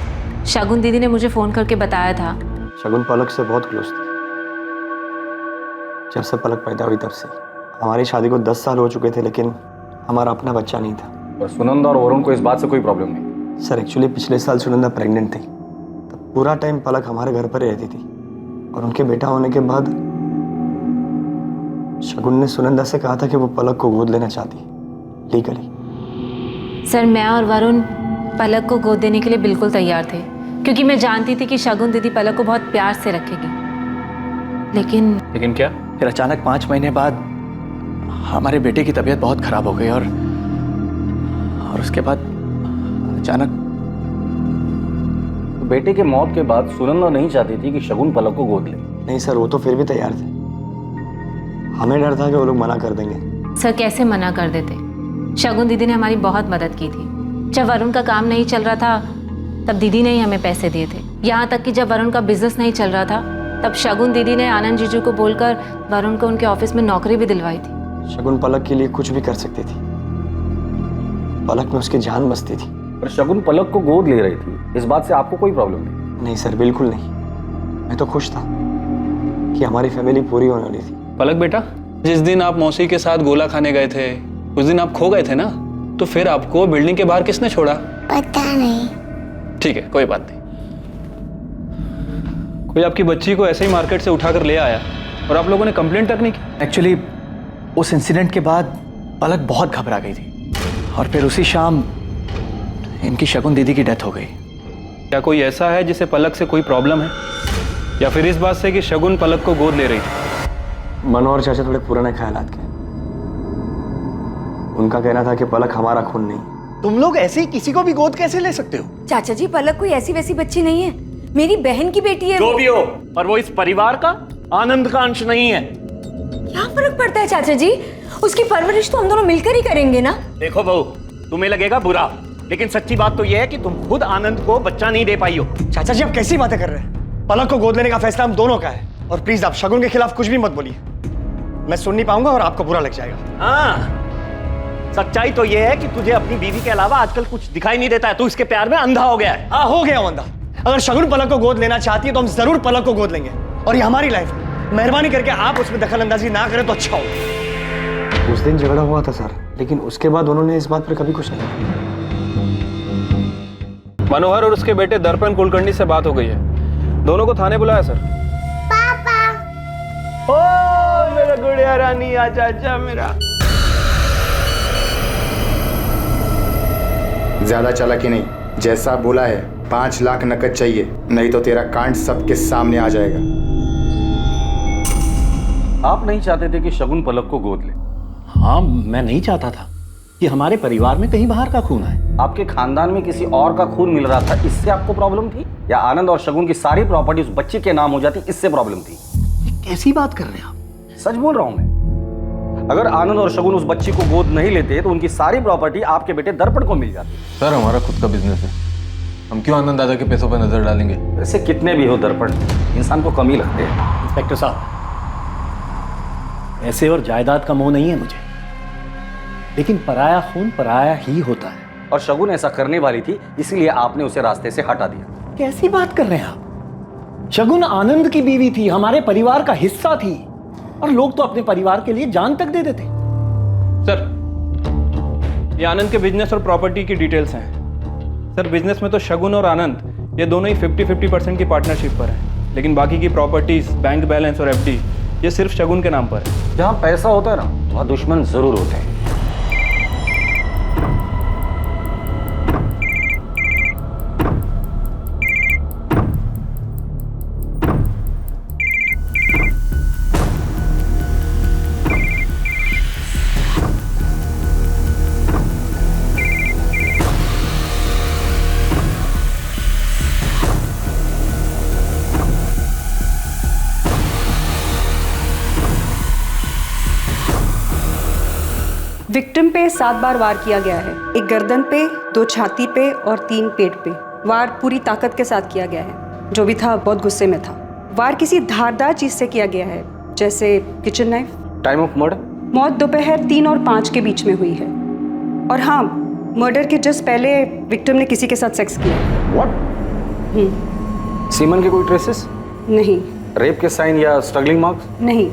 शगुन दीदी ने मुझे फोन करके बताया था। शगुन पलक से बहुत क्लोज थी, जब से पलक पैदा हुई तब से। हमारी शादी को 10 साल हो चुके थे, लेकिन हमारा अपना बच्चा नहीं था। और सुनंदा और वरुण को इस बात से कोई प्रॉब्लम नहीं? सर एक्चुअली पिछले साल सुनंदा प्रेग्नेंट थी, तब पूरा टाइम पलक हमारे घर पर ही रहती थी, और उनके बेटा होने के बाद शगुन ने सुनंदा से कहा था कि वो पलक को गोद लेना चाहती लीगली। सर मैं और वरुण पलक को गोद देने के लिए बिल्कुल तैयार थे, क्योंकि मैं जानती थी कि शगुन दीदी पलक को बहुत प्यार से रखेगी। लेकिन क्या? फिर अचानक 5 महीने बाद हमारे बेटे की तबीयत बहुत खराब हो गई, और उसके बाद अचानक। बेटे के मौत के बाद सुनंदा नहीं चाहती थी कि शगुन पलक को गोद ले? नहीं सर, वो तो फिर भी तैयार थे। हमें डर था कि वो लोग मना कर देंगे। सर कैसे मना कर देते? शगुन दीदी ने हमारी बहुत मदद की थी। जब वरुण का काम नहीं चल रहा था तब दीदी ने ही हमें पैसे दिए थे। यहाँ तक कि जब वरुण का बिजनेस नहीं चल रहा था तब शगुन दीदी ने आनंद जीजू को बोलकर वरुण को उनके ऑफिस में नौकरी भी दिलवाई थी। शगुन पलक के लिए कुछ भी कर सकती थी, पलक में उसकी जान बसती थी। पर शगुन पलक को गोद ले रही थी, इस बात से आपको कोई प्रॉब्लम नहीं? नहीं सर, बिल्कुल नहीं। मैं तो खुश था कि हमारी फैमिली पूरी होने वाली थी। पलक बेटा, जिस दिन आप मौसी के साथ गोला खाने गए थे उस दिन आप खो गए थे ना, तो फिर आपको बिल्डिंग के बाहर किसने छोड़ा? पता नहीं। ठीक है, कोई बात नहीं। कोई आपकी बच्ची को ऐसे ही मार्केट से उठाकर ले आया और आप लोगों ने कंप्लेंट तक नहीं की? एक्चुअली उस इंसिडेंट के बाद पलक बहुत घबरा गई थी। और फिर उसी शाम इनकी शगुन दीदी की डेथ हो गई। क्या कोई ऐसा है जिसे पलक से कोई प्रॉब्लम है, या फिर इस बात से कि शगुन पलक को गोद ले रही थी? मनोहर चाचा थोड़े पुराने ख्यालात के। उनका कहना था कि पलक हमारा खून नहीं। तुम लोग ऐसे ही किसी को भी गोद कैसे ले सकते हो? चाचा जी, पलक कोई ऐसी वैसी बच्ची नहीं है, मेरी बहन की बेटी है। जो वो भी हो, पर वो इस परिवार का, आनंद का अंश नहीं है। क्या फर्क पड़ता है चाचा जी? उसकी परवरिश तो हम दोनों मिलकर ही करेंगे ना। देखो बहू, तुम्हें लगेगा बुरा, लेकिन सच्ची बात तो यह है कि तुम खुद आनंद को बच्चा नहीं दे पाई हो। चाचा जी, आप कैसी बातें कर रहे हैं? पलक को गोद लेने का फैसला हम दोनों का है। और प्लीज आप शगुन के खिलाफ कुछ भी मत बोलिए, मैं सुन नहीं पाऊंगा और आपको बुरा लग जाएगा। हाँ, सच्चाई तो यह है कि तुझे अपनी बीवी के अलावा आजकल कुछ दिखाई नहीं देता है। तू इसके प्यार में अंधा हो गया है। हाँ, हो गया हूं अंधा। अगर शगुन पलक को गोद लेना चाहती है तो हम जरूर पलक को गोद लेंगे, और ये हमारी लाइफ है। मेहरबानी करके आप उसमें दखल अंदाजी ना करें तो अच्छा होगा। उस दिन झगड़ा हुआ था सर, लेकिन उसके बाद उन्होंने इस बात पर कभी कुछ नहीं कहा। मनोहर और उसके बेटे दर्पण कुलकर्णी से बात हो गई है, दोनों को थाने बुलाया सर। ओ मेरा गुड़िया रानी, आजा आजा मेरा। ज्यादा चालाकी नहीं, जैसा बोला है 5 लाख नकद चाहिए, नहीं तो तेरा कांड सबके सामने आ जाएगा। आप नहीं चाहते थे कि शगुन पलक को गोद ले? हाँ, मैं नहीं चाहता था कि हमारे परिवार में कहीं बाहर का खून आए। आपके खानदान में किसी और का खून मिल रहा था, इससे आपको प्रॉब्लम थी? या आनंद और शगुन की सारी प्रॉपर्टी उस बच्चे के नाम हो जाती, इससे प्रॉब्लम थी? कैसी बात कर रहे हैं आप? सच बोल रहा हूं मैं। अगर आनंद और शगुन उस बच्ची को गोद नहीं लेते तो उनकी सारी प्रॉपर्टी आपके बेटे दर्पण को मिल जाती। सर, हमारा खुद का बिजनेस है, हम क्यों आनंद दादा के पैसों पर नजर डालेंगे? वैसे कितने भी हो दर्पण, इंसान को कमी लगते हैं। इंस्पेक्टर साहब, ऐसे और जायदाद का मोह नहीं है मुझे, लेकिन पराया खून पराया ही होता है। और शगुन ऐसा करने वाली थी, इसलिए आपने उसे रास्ते से हटा दिया। कैसी बात कर रहे हैं आप? शगुन आनंद की बीवी थी, हमारे परिवार का हिस्सा थी, और लोग तो अपने परिवार के लिए जान तक दे देते। सर, ये आनंद के बिजनेस और प्रॉपर्टी की डिटेल्स हैं। सर, बिजनेस में तो शगुन और आनंद ये दोनों ही 50-50% की पार्टनरशिप पर है, लेकिन बाकी की प्रॉपर्टीज, बैंक बैलेंस और एफडी ये सिर्फ शगुन के नाम पर है। जहां पैसा होता है ना, वहां दुश्मन जरूर होते हैं। विक्टिम पे 7 बार वार किया गया है, एक गर्दन पे, 2 छाती पे और 3 पेट पे। वार पूरी ताकत के साथ किया गया है। जो भी था बहुत गुस्से में था। वार किसी धारदार चीज से किया गया है, जैसे kitchen knife. Time of murder? मौत दोपहर 3 और 5 के बीच में हुई है। और हाँ, मर्डर के जस्ट पहले विक्टिम ने किसी के साथ सेक्स किया। व्हाट? सीमन के कोई ट्रेसेस? नहीं। रेप के साइन या स्ट्रगलिंग मार्क्स? नहीं,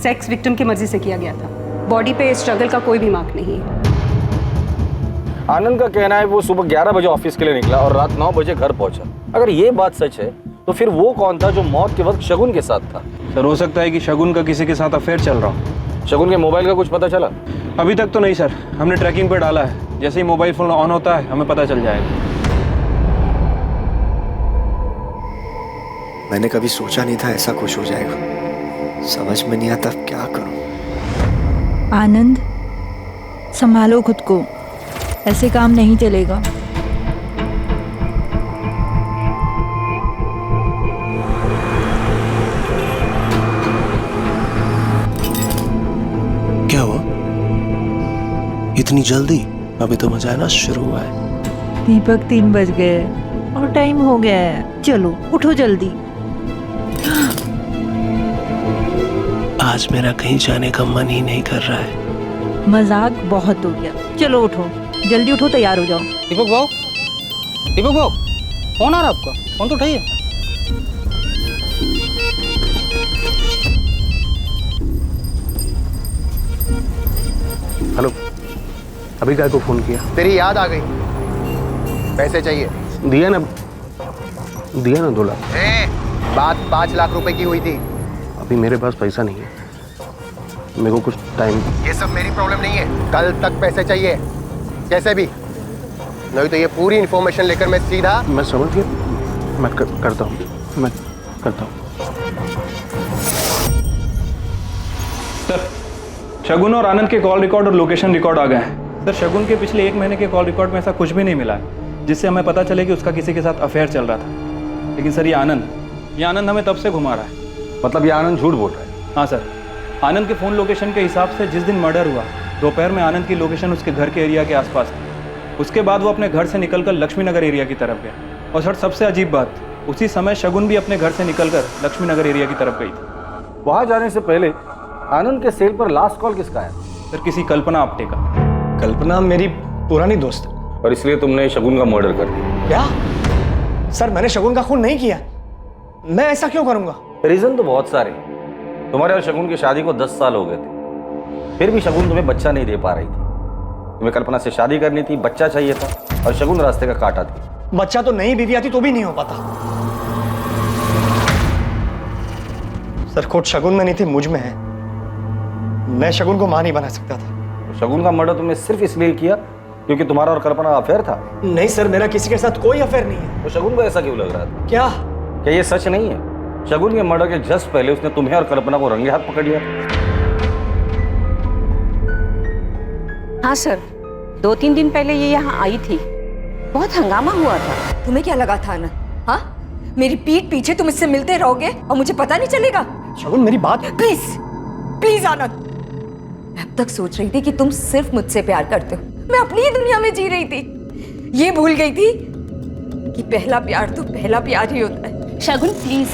सेक्स विक्टिम की मर्जी से किया गया था। बॉडी पे स्ट्रगल का कोई भी मार्क नहीं है। आनंद का कहना है वो सुबह 11 बजे ऑफिस के लिए निकला और रात 9 बजे घर पहुंचा। अगर ये बात सच है तो फिर वो कौन था जो मौत के वक्त शगुन के साथ था? सर, हो सकता है कि शगुन का किसी के साथ अफेयर चल रहा हो। शगुन के मोबाइल का कुछ पता चला? अभी तक तो नहीं सर, हमने ट्रैकिंग पे डाला है। जैसे ही मोबाइल फोन ऑन होता है हमें पता चल जाएगा। मैंने कभी सोचा नहीं था ऐसा कुछ हो जाएगा। समझ में नहीं आता क्या करूं। आनंद, संभालो खुद को, ऐसे काम नहीं चलेगा। क्या हुआ इतनी जल्दी? अभी तो मजा आना शुरू हुआ है। दीपक 3 बज गए और टाइम हो गया है, चलो उठो जल्दी। आज मेरा कहीं जाने का मन ही नहीं कर रहा है। मजाक बहुत हो गया, चलो उठो, जल्दी उठो, तैयार हो जाओ। दीपक भाव, दीपक भाव, फोन आ रहा है आपका, फोन तो उठाइए। हेलो, अभी काय को फोन किया? तेरी याद आ गई, पैसे चाहिए। दिया ना 2 लाख। बात 5 लाख रुपए की हुई थी। अभी मेरे पास पैसा नहीं है, मेरे को कुछ टाइम। ये सब मेरी प्रॉब्लम नहीं है, कल तक पैसे चाहिए। कैसे भी, नहीं तो ये पूरी इन्फॉर्मेशन लेकर मैं सीधा। मैं समझ गया, मैं करता हूँ, मैं करता हूँ। सर, शगुन और आनंद के कॉल रिकॉर्ड और लोकेशन रिकॉर्ड आ गए हैं। सर, शगुन के पिछले 1 महीने के कॉल रिकॉर्ड में ऐसा कुछ भी नहीं मिला है जिससे हमें पता चले कि उसका किसी के साथ अफेयर चल रहा था। लेकिन सर, ये आनंद हमें तब से घुमा रहा है। मतलब ये आनंद झूठ बोल रहा है? हाँ सर, आनंद के फ़ोन लोकेशन के हिसाब से जिस दिन मर्डर हुआ दोपहर में आनंद की लोकेशन उसके घर के एरिया के आसपास थी। उसके बाद वो अपने घर से निकलकर लक्ष्मी नगर एरिया की तरफ गया। और सर, सबसे अजीब बात, उसी समय शगुन भी अपने घर से निकलकर लक्ष्मी नगर एरिया की तरफ गई थी। वहां जाने से पहले आनंद के सेल पर लास्ट कॉल किसका है? सर, किसी कल्पना आप्टे का। कल्पना मेरी पुरानी दोस्त। और इसलिए तुमने शगुन का मर्डर कर दिया? क्या सर, मैंने शगुन का खून नहीं किया। मैं ऐसा क्यों करूंगा? रीजन तो बहुत सारे हैं। तुम्हारे और शगुन की शादी को 10 साल हो गए थे, फिर भी शगुन तुम्हें बच्चा नहीं दे पा रही थी। तुम्हें कल्पना से शादी करनी थी, बच्चा चाहिए था, और शगुन रास्ते का कांटा थी। बच्चा तो नई बीवी आती तो भी नहीं हो पाता। सर, खोट शगुन में नहीं थी, मुझ में है। मैं शगुन को मां नहीं बना सकता था। शगुन का मर्डर तुमने सिर्फ इसलिए किया क्योंकि तुम्हारा और कल्पना का अफेयर था? नहीं सर, मेरा किसी के साथ कोई अफेयर नहीं है। तो शगुन को ऐसा क्यों लग रहा था? क्या ये सच नहीं है? शगुन के मर्डर के जस्ट पहले उसने तुम्हें और कल्पना को रंगे हाथ पकड़ लिया। हाँ सर, 2-3 दिन पहले ये यहाँ आई थी, बहुत हंगामा हुआ था। तुम्हें क्या लगा था आनंद? हाँ, मेरी पीठ पीछे तुम इससे मिलते रहोगे और मुझे पता नहीं चलेगा? शगुन, मेरी बात। प्लीज प्लीज आनंद, मैं अब तक सोच रही थी कि तुम सिर्फ मुझसे प्यार करते हो। मैं अपनी ही दुनिया में जी रही थी, ये भूल गई थी कि पहला प्यार तो पहला प्यार ही होता है। शगुन प्लीज,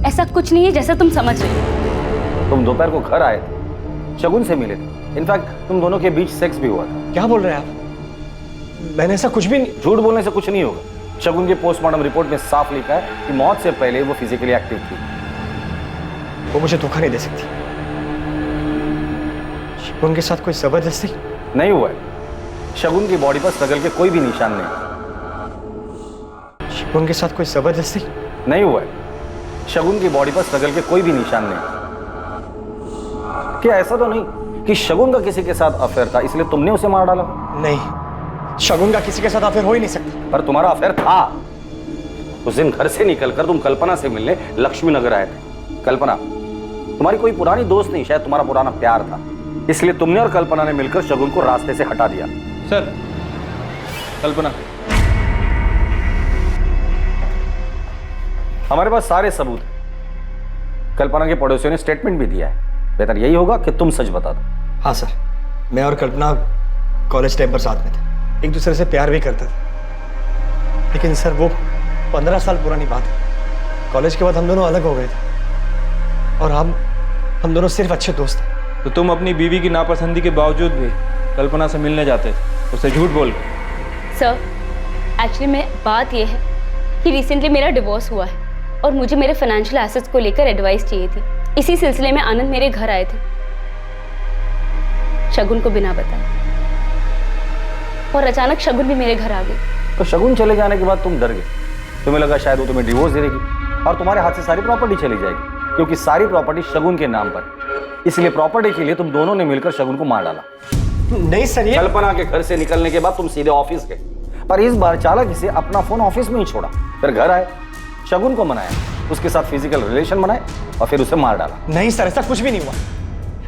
ऐसा कुछ नहीं है जैसा तुम समझ रही हो। तुम दोपहर को घर आए थे, शगुन से मिले थे, इनफैक्ट तुम दोनों के बीच सेक्स भी हुआ था। क्या बोल रहे हैं आप? मैंने ऐसा कुछ भी नहीं। झूठ बोलने से कुछ नहीं होगा। शगुन की पोस्टमार्टम रिपोर्ट में साफ लिखा है कि मौत से पहले वो फिजिकली एक्टिव थी। वो मुझे धोखा नहीं दे सकती। शगुन के साथ कोई जबरदस्ती नहीं हुआ है। शगुन की बॉडी पर स्ट्रगल के कोई भी निशान नहीं। शगुन के साथ कोई जबरदस्ती नहीं हुआ है। शगुन की बॉडी पर स्ट्रगल के कोई भी निशान नहीं। क्या ऐसा तो नहीं कि शगुन का किसी के साथ अफेयर था इसलिए तुमने उसे मार डाला? नहीं, शगुन का किसी के साथ अफेयर हो ही नहीं सकता। पर तुम्हारा अफेयर था। उस दिन घर से निकलकर तुम कल्पना से मिलने लक्ष्मी नगर आए थे। कल्पना तुम्हारी कोई पुरानी दोस्त नहीं, शायद तुम्हारा पुराना प्यार था, इसलिए तुमने और कल्पना ने मिलकर शगुन को रास्ते से हटा दिया। सर, कल्पना, हमारे पास सारे सबूत हैं। कल्पना के पड़ोसियों ने स्टेटमेंट भी दिया है। बेहतर यही होगा कि तुम सच बता दो। हाँ सर, मैं और कल्पना कॉलेज टाइम पर साथ में थे, एक दूसरे से प्यार भी करते थे। लेकिन सर, वो 15 साल पुरानी बात है। कॉलेज के बाद हम दोनों अलग हो गए थे और हम दोनों सिर्फ अच्छे दोस्त थे। तो तुम अपनी बीवी की नापसंदी के बावजूद भी कल्पना से मिलने जाते थे, उसे झूठ बोल के? सर, एक्चुअली में बात यह है कि रिसेंटली मेरा डिवोर्स हुआ है और मुझे मेरे फाइनेंशियल एसेट्स को लेकर एडवाइस चाहिए थी। इसी सिलसिले में आनंद मेरे घर आए थे, शगुन को बिना बताए, और अचानक शगुन भी मेरे घर आ गई। तो शगुन चले जाने के बाद तुम डर गए। तुम्हें लगा शायद वो तुम्हें डिवोर्स दे देगी और तुम्हारे हाथ से सारी प्रॉपर्टी चली जाएगी, क्योंकि सारी प्रॉपर्टी शगुन के नाम पर। इसलिए प्रॉपर्टी के लिए तुम दोनों ने मिलकर शगुन को मार डाला। नहीं सर, ये कल्पना के घर से निकलने के बाद तुम सीधे ऑफिस गए, पर इस बार चालाकी से अपना फोन ऑफिस में ही छोड़ा। फिर घर आए, शगुन को मनाया, उसके साथ फिजिकल रिलेशन बनाए और फिर उसे मार डाला। नहीं सर, ऐसा कुछ भी नहीं हुआ।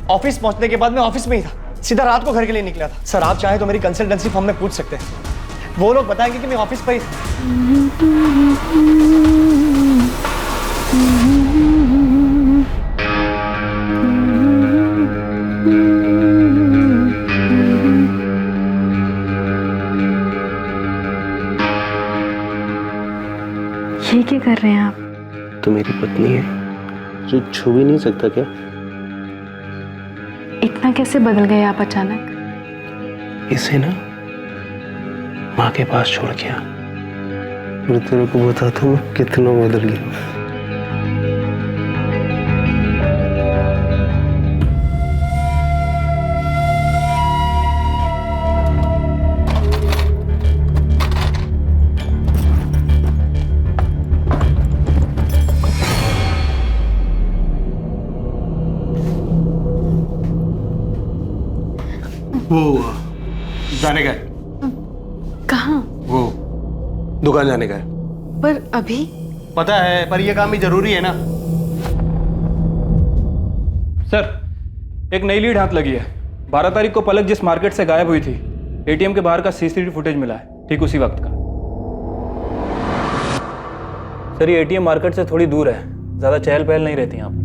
ऑफिस पहुंचने के बाद मैं ऑफिस में ही था, सीधा रात को घर के लिए निकला था। सर, आप चाहें तो मेरी कंसल्टेंसी फर्म में पूछ सकते हैं, वो लोग बताएंगे कि मैं ऑफिस पर ही ये क्या कर रहे हैं आप? तो मेरी पत्नी है, जो छू भी नहीं सकता क्या? इतना कैसे बदल गए आप अचानक? इसे ना माँ के पास छोड़ गया। मैं तेरे को बताता हूँ कितना बदल गया। वो जाने का है। कहाँ? वो दुकान जाने का है। पर अभी पता है, पर ये काम भी जरूरी है ना। सर एक नई लीड हाथ लगी है। 12 तारीख को पलक जिस मार्केट से गायब हुई थी, एटीएम के बाहर का सीसीटीवी फुटेज मिला है, ठीक उसी वक्त का। सर ये एटीएम मार्केट से थोड़ी दूर है, ज्यादा चहल पहल नहीं रहती यहाँ पर।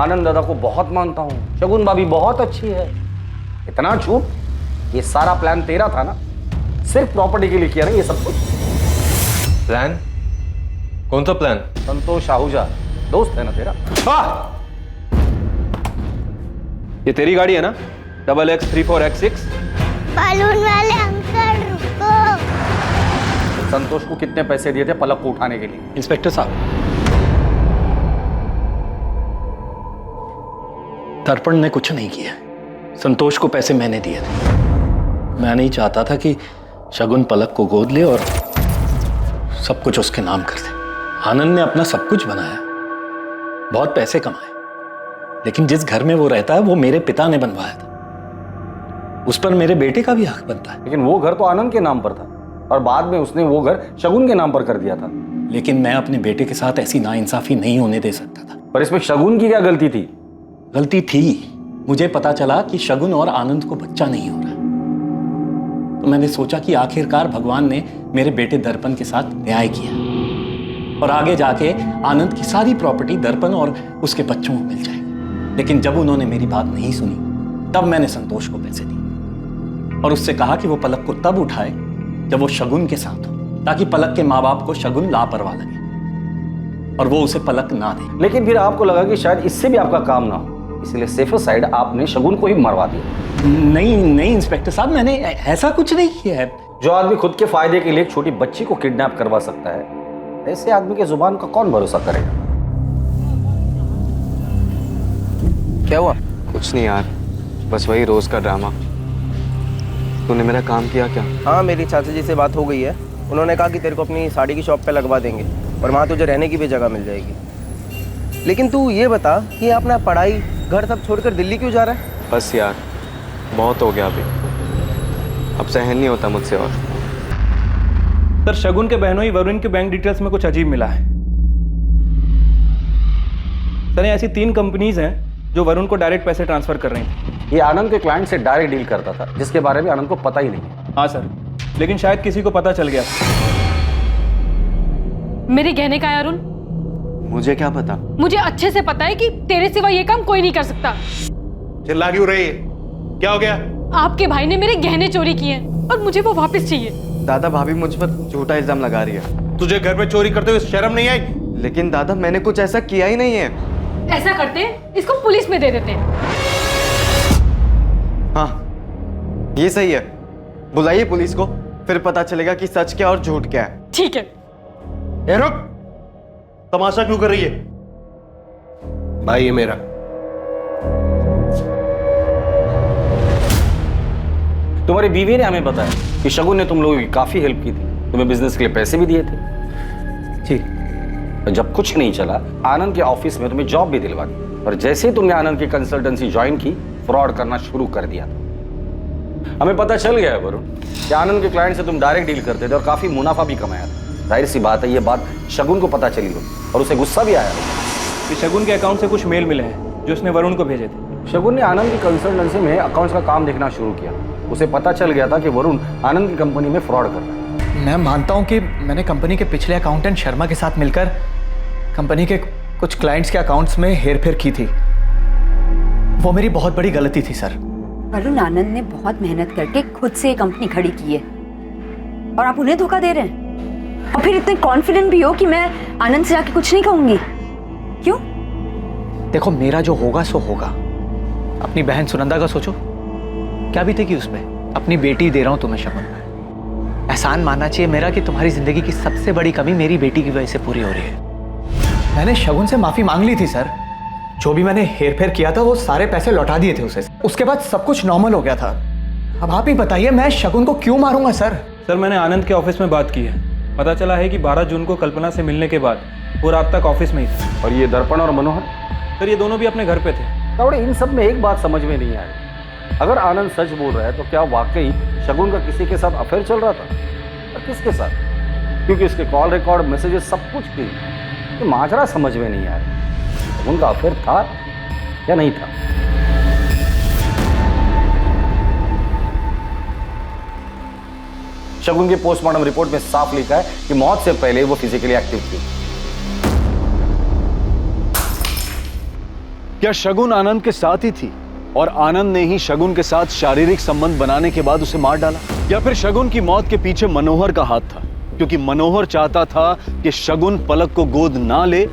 आनंद दादा को बहुत मानता हूँ, शगुन भाभी बहुत अच्छी है। इतना झूठ, ये सारा प्लान तेरा था ना? सिर्फ प्रॉपर्टी के लिए किया ना ये सब कुछ? प्लान? कौन सा प्लान? संतोष आहूजा दोस्त है ना तेरा? ये तेरी गाड़ी है ना? XX34X6? बलून वाले अंकल रुको। संतोष को कितने पैसे दिए थे पलक को उठाने के लिए? इंस्पेक्टर साहब, दर्पण ने कुछ नहीं किया। संतोष को पैसे मैंने दिए थे। मैं नहीं चाहता था कि शगुन पलक को गोद ले और सब कुछ उसके नाम कर दे। आनंद ने अपना सब कुछ बनाया, बहुत पैसे कमाए, लेकिन जिस घर में वो रहता है वो मेरे पिता ने बनवाया था। उस पर मेरे बेटे का भी हक बनता है। लेकिन वो घर तो आनंद के नाम पर था और बाद में उसने वो घर शगुन के नाम पर कर दिया था। लेकिन मैं अपने बेटे के साथ ऐसी नाइंसाफी नहीं होने दे सकता था। पर इसमें शगुन की क्या गलती थी? गलती थी। मुझे पता चला कि शगुन और आनंद को बच्चा नहीं हो रहा, तो मैंने सोचा कि आखिरकार भगवान ने मेरे बेटे दर्पण के साथ न्याय किया और आगे जाके आनंद की सारी प्रॉपर्टी दर्पण और उसके बच्चों को मिल जाएगी। लेकिन जब उन्होंने मेरी बात नहीं सुनी, तब मैंने संतोष को पैसे दिए और उससे कहा कि वो पलक को तब उठाए जब वो शगुन के साथ हो, ताकि पलक के माँ बाप को शगुन लापरवाह लगे और वो उसे पलक ना दे। लेकिन फिर आपको लगा कि शायद इससे भी आपका काम ना हो, इसलिए सेफर साइड आपने शगुन को ही मरवा दिया। नहीं इंस्पेक्टर साहब, मैंने ऐसा कुछ नहीं किया है। जो आदमी खुद के फायदे के लिए एक छोटी बच्ची को किडनैप करवा सकता है, ऐसे आदमी के जुबान का कौन भरोसा करेगा? क्या हुआ? कुछ नहीं यार, बस वही रोज का ड्रामा। तूने मेरा काम किया क्या? हाँ, मेरी चाचा जी से बात हो गई है। उन्होंने कहा कि तेरे को अपनी साड़ी की शॉप पे लगवा देंगे और वहाँ तुझे रहने की भी जगह मिल जाएगी। लेकिन तू ये बता कि अपना पढ़ाई घर सब छोड़कर दिल्ली क्यों जा रहा है? बस यार, बहुत हो गया अभी, अब सहन नहीं होता मुझसे। और सर शगुन के बहनोई वरुण के बैंक डिटेल्स में कुछ अजीब मिला है। सर ऐसी 3 कंपनीज हैं जो वरुण को डायरेक्ट पैसे ट्रांसफर कर रही थी। ये आनंद के क्लाइंट से डायरेक्ट डील करता था, जिसके बारे में आनंद को पता ही नहीं। हाँ सर, लेकिन शायद किसी को पता चल गया। मेरे गहने का है अरुण? मुझे क्या पता? मुझे अच्छे से पता है कि तेरे सिवा ये काम कोई नहीं कर सकता। चिल्ला क्यों रही है? क्या हो गया? आपके भाई ने मेरे गहने चोरी किए और मुझे वो वापस चाहिए। दादा, भाभी मुझ पर झूठा इल्जाम लगा रही है। तुझे घर में चोरी करते हुए शर्म नहीं आई? लेकिन दादा, मैंने कुछ ऐसा किया ही नहीं है। ऐसा करते इसको पुलिस में दे देते। हाँ, ये सही है। बुलाइए पुलिस को, फिर पता चलेगा कि सच क्या और झूठ क्या है। ठीक है। ए रुक, तमाशा क्यों कर रही है? भाई है मेरा। तुम्हारी बीवी ने हमें बताया कि शगुन ने तुम लोगों की काफी हेल्प की थी, तुम्हें बिजनेस के लिए पैसे भी दिए थे। जी। जब कुछ नहीं चला, आनंद के ऑफिस में तुम्हें जॉब भी दिलवा दी और जैसे ही तुमने आनंद की कंसल्टेंसी ज्वाइन की, फ्रॉड करना शुरू कर दिया था। हमें पता चल गया है वरुण कि आनंद के क्लाइंट से तुम डायरेक्ट डील करते थे और काफी मुनाफा भी कमाया था। जाहिर सी बात है, ये बात शगुन को पता चली हो और उसे गुस्सा भी आया कि शगुन के अकाउंट से कुछ मेल मिले हैं जो उसने वरुण को भेजे थे। शगुन ने आनंद की कंसल्टेंसी में अकाउंट्स का काम देखना शुरू किया। उसे पता चल गया था कि वरुण आनंद की कंपनी में फ्रॉड कर रहा है। मैं मानता हूं कि मैंने कंपनी के पिछले अकाउंटेंट शर्मा के साथ मिलकर कंपनी के कुछ क्लाइंट्स के अकाउंट्स में हेरफेर की थी। वो मेरी बहुत बड़ी गलती थी सर। वरुण, आनंद ने बहुत मेहनत करके खुद से कंपनी खड़ी की है और आप उन्हें धोखा दे रहे हैं और फिर इतने कॉन्फिडेंट भी हो कि मैं आनंद से जाके कुछ नहीं कहूंगी। क्यों? देखो, मेरा जो होगा सो होगा। अपनी बहन सुनंदा का सोचो, क्या बीतेगी उसमें। अपनी बेटी दे रहा हूं तुम्हें शगुन। एहसान मानना चाहिए मेरा कि तुम्हारी जिंदगी की सबसे बड़ी कमी मेरी बेटी की वजह से पूरी हो रही है। मैंने शगुन से माफी मांग ली थी सर। जो भी मैंने हेरफेर किया था वो सारे पैसे लौटा दिए थे उसे। उसके बाद सब कुछ नॉर्मल हो गया था। अब आप ही बताइए, मैं शगुन को क्यों मारूंगा सर? सर मैंने आनंद के ऑफिस में बात की है पता चला है कि 12 जून को कल्पना से मिलने के बाद वो रात तक ऑफिस में ही था। और ये दर्पण और मनोहर? सर ये दोनों भी अपने घर पे थे। तावड़े, इन सब में एक बात समझ में नहीं आई। अगर आनंद सच बोल रहा है तो क्या वाकई शगुन का किसी के साथ अफेयर चल रहा था? और किसके साथ? क्योंकि इसके कॉल रिकॉर्ड, मैसेजेस सब कुछ थी। ये माजरा समझ में नहीं आया। शगुन का अफेयर था या नहीं था? शगुन की पोस्टमार्टम रिपोर्ट में साफ लिखा है कि मौत से पहले वो फिजिकली एक्टिव थी। क्या शगुन आनंद के साथ ही थी और आनंद ने ही शगुन के साथ शारीरिक संबंध बनाने के बाद उसे मार डाला? या फिर शगुन की मौत के पीछे मनोहर का हाथ था, क्योंकि मनोहर चाहता था कि शगुन पलक को गोद ना ले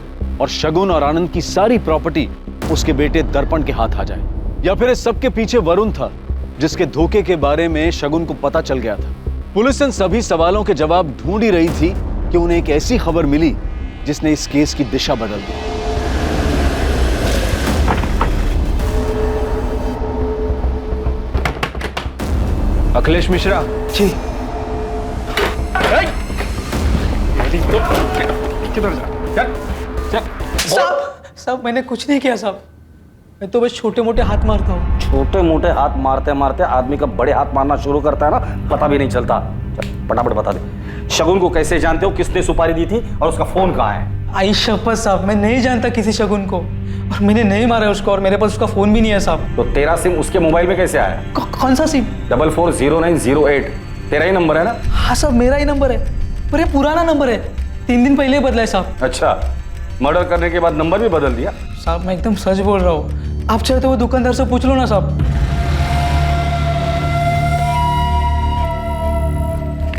और शगुन और आनंद की सारी प्रॉपर्टी उसके बेटे दर्पण के हाथ आ जाए? या फिर इस सब के पीछे वरुण था, जिसके धोखे के बारे में शगुन को पता चल गया था? पुलिस इन सभी सवालों के जवाब ढूंढ ही रही थी कि उन्हें एक ऐसी खबर मिली जिसने इस केस की दिशा बदल दी। अखिलेश मिश्रा जी। किधर जा? साहब मैंने कुछ नहीं किया साहब, मैं तो बस छोटे मोटे हाथ मारता हूँ। छोटे मोटे हाथ मारते मारते आदमी का बड़े हाथ मारना शुरू करता है ना, पता भी नहीं चलता। फटाफट बता दे, शगुन को कैसे जानते हो? किसने सुपारी दी थी और उसका फोन कहाँ है? आई शपथ साहब, मैं नहीं जानता किसी शगुन को, और मैंने नहीं मारा उसको, और मेरे पास उसका फोन भी नहीं है साहब। तो तेरा सिम उसके मोबाइल में कैसे आया? कौन सा सिम? 440908 तेरा ही नंबर है ना? हाँ साहब मेरा ही नंबर है, पर ये पुराना नंबर है, 3 दिन पहले बदला है साहब। अच्छा, मर्डर करने के बाद नंबर भी बदल दिया? साहब मैं एकदम सच बोल रहा हूँ, आप चाहे तो वो दुकानदार से पूछ लो ना साहब।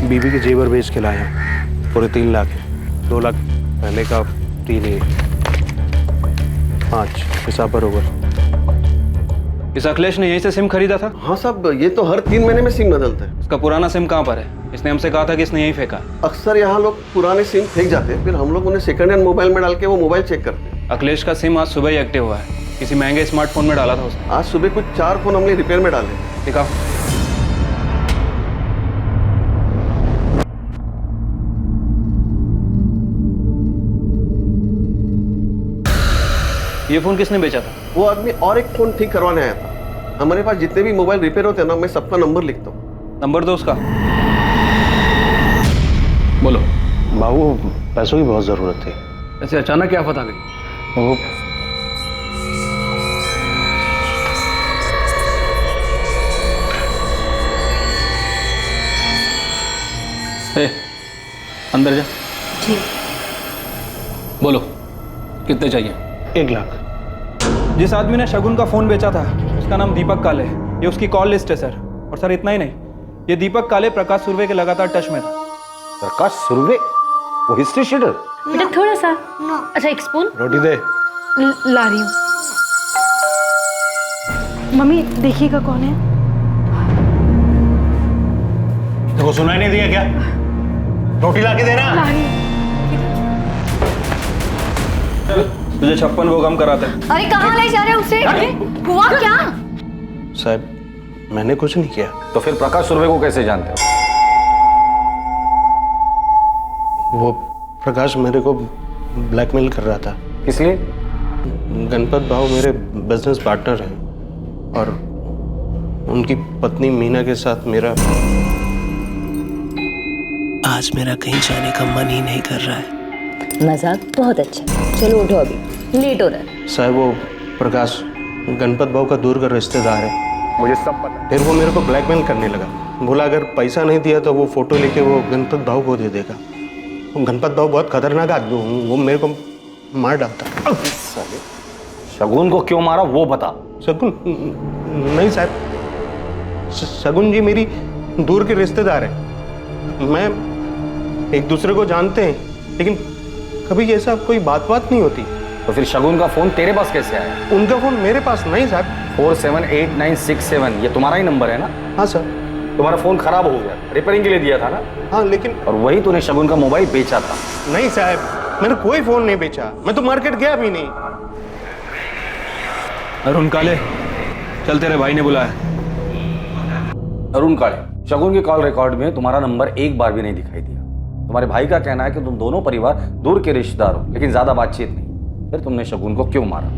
बीबी के जेवर बेच के लाया, पूरे 3 लाख है। 2 लाख पहले का, 3 ही 5 हिसाब बरोबर। इस अखिलेश ने यहीं से सिम खरीदा था? हाँ साहब, ये तो हर 3 महीने में सिम बदलता है। इसका पुराना सिम कहाँ पर है? इसने हमसे कहा था कि इसने यहीं फेंका। अक्सर यहाँ लोग पुराने सिम फेंक जाते हैं, फिर हम लोग उन्हें सेकंड हैंड मोबाइल में डाल के वो मोबाइल चेक करते हैं। अखिलेश का सिम आज सुबह ही एक्टिव हुआ है, किसी महंगे स्मार्टफोन में डाला था उसने। आज सुबह कुछ 4 फोन हमने रिपेयर में डाले। दिखाओ। ये फोन किसने बेचा था? वो आदमी और एक फोन ठीक करवाने आया था। हमारे पास जितने भी मोबाइल रिपेयर होते हैं ना, मैं सबका नंबर लिखता हूँ। नंबर दो उसका। बोलो। बाबू, पैसों की बहुत जरूरत थी। ऐसे अचानक क्या पता गई? वो अंदर जा। जी। बोलो, कितने चाहिए? 1 लाख। जिस आदमी ने शगुन का फोन बेचा था उसका नाम दीपक काले है, ये उसकी कॉल लिस्ट है सर। और सर इतना ही नहीं, ये दीपक काले प्रकाश सुर्वे के लगातार टच में था। प्रकाश सुर्वे? वो हिस्ट्री शीटर? बेटा थोड़ा सा। अच्छा एक स्पून रोटी दे। ला रही हूँ। मम्मी देखिएगा कौन है। देखो, सुनाई नहीं दिया क्या? रोटी लाके देना। ला रही हूँ। तुझे 56 वो कम कराते हैं। अरे कहाँ ले जा रहे हो उसे? हुआ क्या? साहब मैंने कुछ नहीं किया। तो फिर प्रकाश सुर्वे को कैसे जानते हो? वो प्रकाश मेरे को ब्लैकमेल कर रहा था। किस लिए? गणपत भाव मेरे बिजनेस पार्टनर हैं और उनकी पत्नी मीना के साथ मेरा आज मेरा कहीं जाने का मन ही नहीं कर रहा है। मजाक बहुत अच्छा, चलो उठो, अभी लेट हो रहा है। साहब वो प्रकाश गणपत भाव का दूर का रिश्तेदार है, मुझे सब पता। फिर वो मेरे को ब्लैकमेल करने लगा। बोला अगर पैसा नहीं दिया तो वो फोटो लेके वो गणपत भाव को दे देगा। गणपत भाव बहुत खतरनाक आदमी, वो मेरे को मार डालता। शगुन को क्यों मारा वो बता। शगुन नहीं साहब, शगुन जी मेरी दूर के रिश्तेदार है। मैं एक दूसरे को जानते हैं, लेकिन कभी ऐसा कोई बात नहीं होती। तो फिर शगुन का फोन तेरे पास कैसे आया? उनका फोन मेरे पास नहीं साहब। 478967 ये तुम्हारा ही नंबर है ना? हाँ सर। तुम्हारा फोन खराब हो गया, रिपेयरिंग के लिए दिया था ना? हाँ लेकिन। और वही तूने शगुन का मोबाइल बेचा था? नहीं साहब, मैंने कोई फोन नहीं बेचा, मैं तो मार्केट गया भी नहीं। अरुण काले, चल तेरे भाई ने बुलाया। अरुण काले, शगुन के कॉल रिकॉर्ड में तुम्हारा नंबर एक बार भी नहीं दिखाई दिया। तुम्हारे भाई का कहना है कि तुम दोनों परिवार दूर के रिश्तेदार हो, लेकिन ज्यादा बातचीत नहीं। फिर तुमने शगुन को क्यों मारा?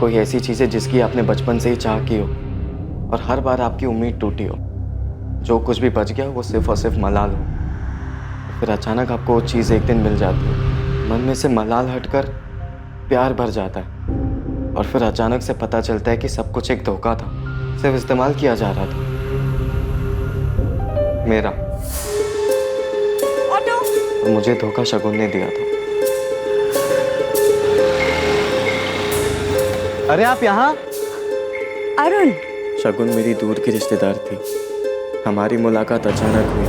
कोई ऐसी चीज है जिसकी आपने बचपन से ही चाह की हो और हर बार आपकी उम्मीद टूटी हो, जो कुछ भी बच गया वो सिर्फ और सिर्फ मलाल हो, फिर अचानक आपको वो चीज़ एक दिन मिल जाती है, मन में से मलाल हटकर प्यार भर जाता है और फिर अचानक से पता चलता है कि सब कुछ एक धोखा था, सिर्फ इस्तेमाल किया जा रहा था मेरा। और मुझे धोखा शगुन ने दिया था। अरे आप यहाँ? अरुण। शगुन मेरी दूर की रिश्तेदार थी। हमारी मुलाकात अचानक हुई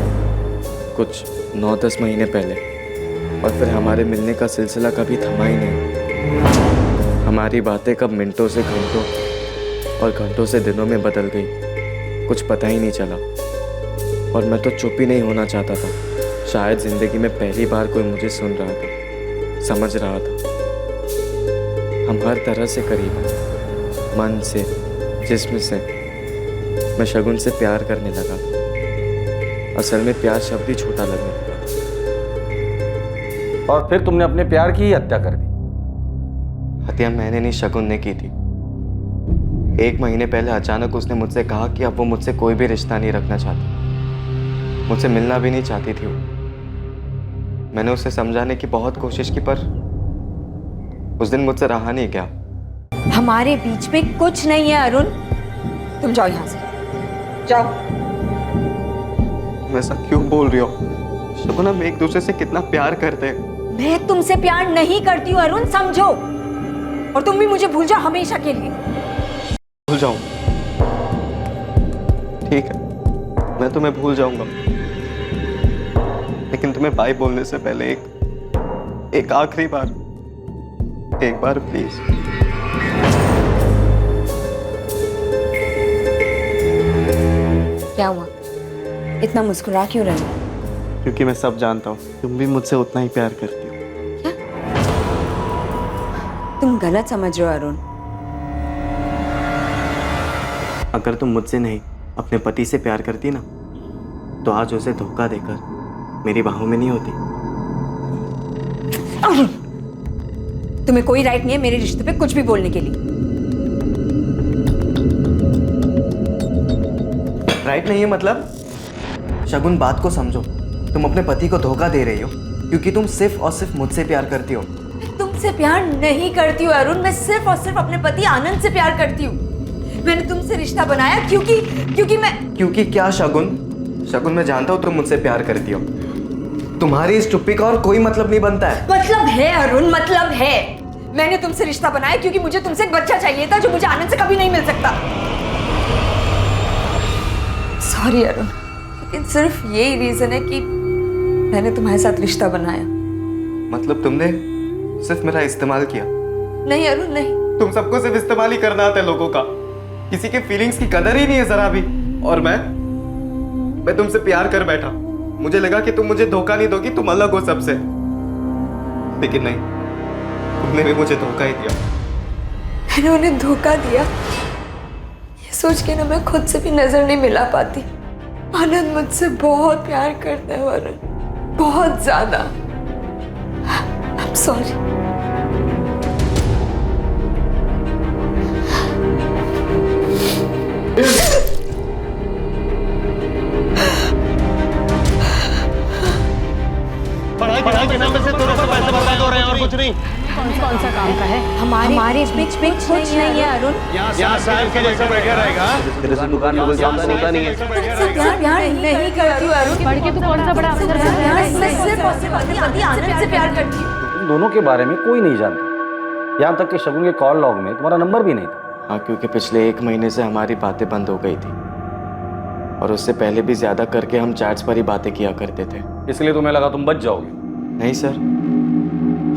कुछ 9-10 महीने पहले, और फिर हमारे मिलने का सिलसिला कभी थमा ही नहीं। हमारी बातें कब मिनटों से घंटों और घंटों से दिनों में बदल गई, कुछ पता ही नहीं चला। और मैं तो चुप ही नहीं होना चाहता था। शायद जिंदगी में पहली बार कोई मुझे सुन रहा था, समझ रहा था। हम हर तरह से करीब हैं, मन से, जिस्म से। मैं शगुन से प्यार करने लगा। असल में प्यार शब्द ही छोटा लगने लगा। और फिर तुमने अपने प्यार की ही हत्या कर दी। हत्या मैंने नहीं, शगुन ने की थी। 1 महीने पहले अचानक उसने मुझसे कहा कि अब वो मुझसे कोई भी रिश्ता नहीं रखना चाहती, मुझसे मिलना भी नहीं चाहती थी वो। मैंने उसे समझाने की बहुत कोशिश की, पर उस दिन मुझसे रहा नहीं गया। हमारे बीच में कुछ नहीं है अरुण, तुम जाओ यहाँ से, जाओ। तुम ऐसा क्यों बोल रही हो शगुन? हम एक दूसरे से कितना प्यार करते हैं। मैं तुमसे प्यार नहीं करती हूँ अरुण, समझो। और तुम भी मुझे भूल जाओ हमेशा के लिए। भूल जाऊं? ठीक है, मैं तुम्हें भूल जाऊंगा, लेकिन तुम्हें बाय बोलने से पहले एक आखिरी बार, एक बार प्लीज। क्या हुआ? इतना मुस्कुरा क्यों रहे हो? क्योंकि मैं सब जानता हूँ, तुम भी मुझसे उतना ही प्यार करती हो। क्या? तुम गलत समझ रहे हो अरुण। अगर तुम मुझसे नहीं अपने पति से प्यार करती ना, तो आज उसे धोखा देकर मेरी बाहों में नहीं होती। अरुण, तुम्हें कोई राइट नहीं है मेरे रिश्ते पे कुछ भी बोलने के लिए। राइट नहीं है मतलब? शगुन, बात को समझो। तुम अपने पति को धोखा दे रही हो क्योंकि तुम सिर्फ और सिर्फ मुझसे प्यार करती हो। तुमसे प्यार नहीं करती हूँ अरुण, मैं सिर्फ और सिर्फ अपने पति आनंद से प्यार करती हूँ। मैंने तुमसे रिश्ता बनाया क्योंकि क्या शगुन? शगुन, मैं जानता हूँ तुम मुझसे प्यार करती हो। तुम्हारी इस चुप्पी का और कोई मतलब नहीं बनता है। मतलब है अरुण, मतलब है। मैंने तुमसे रिश्ता बनाया क्योंकि मुझे तुमसे एक बच्चा चाहिए था जो मुझे आनंद से कभी नहीं मिल सकता। सॉरी अरुण, लेकिन सिर्फ यही रीजन है कि मैंने तुम्हारे साथ रिश्ता बनाया। मतलब तुमने सिर्फ मेरा इस्तेमाल किया? नहीं अरुण, नहीं। तुम सबको सिर्फ इस्तेमाल ही करना आता है लोगों का, किसी के फीलिंग्स की कदर ही नहीं है जरा भी। और मैं तुमसे प्यार कर बैठा। मुझे लगा कि तुम मुझे धोखा नहीं दोगी, तुम अलग हो सबसे, लेकिन नहीं, तुमने भी मुझे धोखा ही दिया। मैंने उन्हें धोखा दिया ये सोच के ना मैं खुद से भी नजर नहीं मिला पाती। आनंद मुझसे बहुत प्यार करता है वरुण, बहुत ज्यादा। I'm sorry। पढ़ाई के नाम पे से दोनों को पैसे बर्बाद हो रहे हैं और कुछ नहीं। कौन सा काम का है? हमारे बीच में कुछ नहीं है अरुण। यहाँ साहब के जैसा बैठा रहेगा। तेरे से दुकान में कोई काम तो होता नहीं है। प्यार नहीं करती हूँ अरुण। पढ़ के तू कौन सा बड़ा अफसर है? मैं सिर्फ और सिर्फ पति आनंद से प्यार करती हूँ। तुम दोनों के बारे में कोई नहीं जानता, यहाँ तक कि शगुन के कॉल लॉग में तुम्हारा नंबर भी नहीं था। हाँ, क्योंकि पिछले 1 महीने से हमारी बातें बंद हो गई थी, और उससे पहले भी ज्यादा करके हम चैट्स पर ही बातें किया करते थे। इसलिए तुम्हें लगा तुम बच जाओगे? नहीं सर,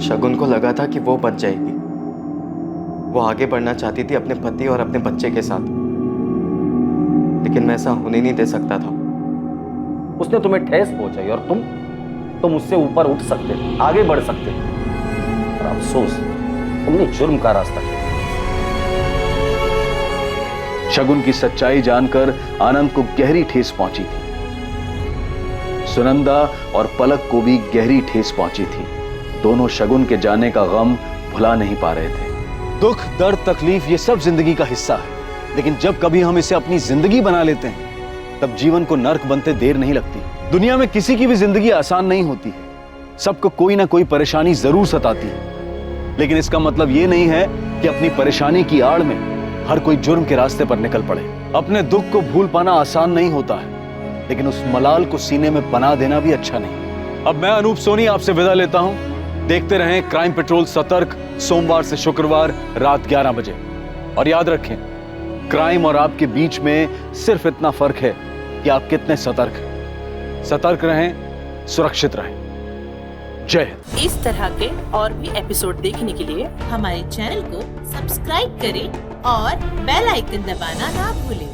शगुन को लगा था कि वो बच जाएगी। वो आगे बढ़ना चाहती थी अपने पति और अपने बच्चे के साथ, लेकिन मैं ऐसा होने नहीं दे सकता था। उसने तुम्हें ठेस पहुंचाई और तुम उससे ऊपर उठ सकते थे, आगे बढ़ सकते थे, और अफसोस तुमने जुर्म का रास्ता किया। शगुन की सच्चाई जानकर आनंद को गहरी ठेस पहुंची थी। सुनंदा और पलक को भी गहरी ठेस पहुंची थी। दोनों शगुन के जाने का गम भुला नहीं पा रहे थे। दुख, दर्द, तकलीफ ये सब जिंदगी का हिस्सा है, लेकिन जब कभी हम इसे अपनी जिंदगी बना लेते हैं तब जीवन को नर्क बनते देर नहीं लगती। दुनिया में किसी की भी जिंदगी आसान नहीं होती है, सबको कोई ना कोई परेशानी जरूर सताती है, लेकिन इसका मतलब ये नहीं है कि अपनी परेशानी की आड़ में हर कोई जुर्म के रास्ते पर निकल पड़े। अपने दुख को भूल पाना आसान नहीं होता है, लेकिन उस मलाल को सीने में बना देना भी अच्छा नहीं। अब मैं अनूप सोनी आपसे विदा लेता हूं। देखते रहें क्राइम पेट्रोल सतर्क, सोमवार से शुक्रवार रात 11 बजे। और याद रखें, क्राइम और आपके बीच में सिर्फ इतना फर्क है कि आप कितने सतर्क हैं। सतर्क रहें, सुरक्षित रहें। जय हिंद। इस तरह के और भी एपिसोड देखने के लिए हमारे चैनल को सब्सक्राइब करें और बेल आइकन दबाना ना भूलें।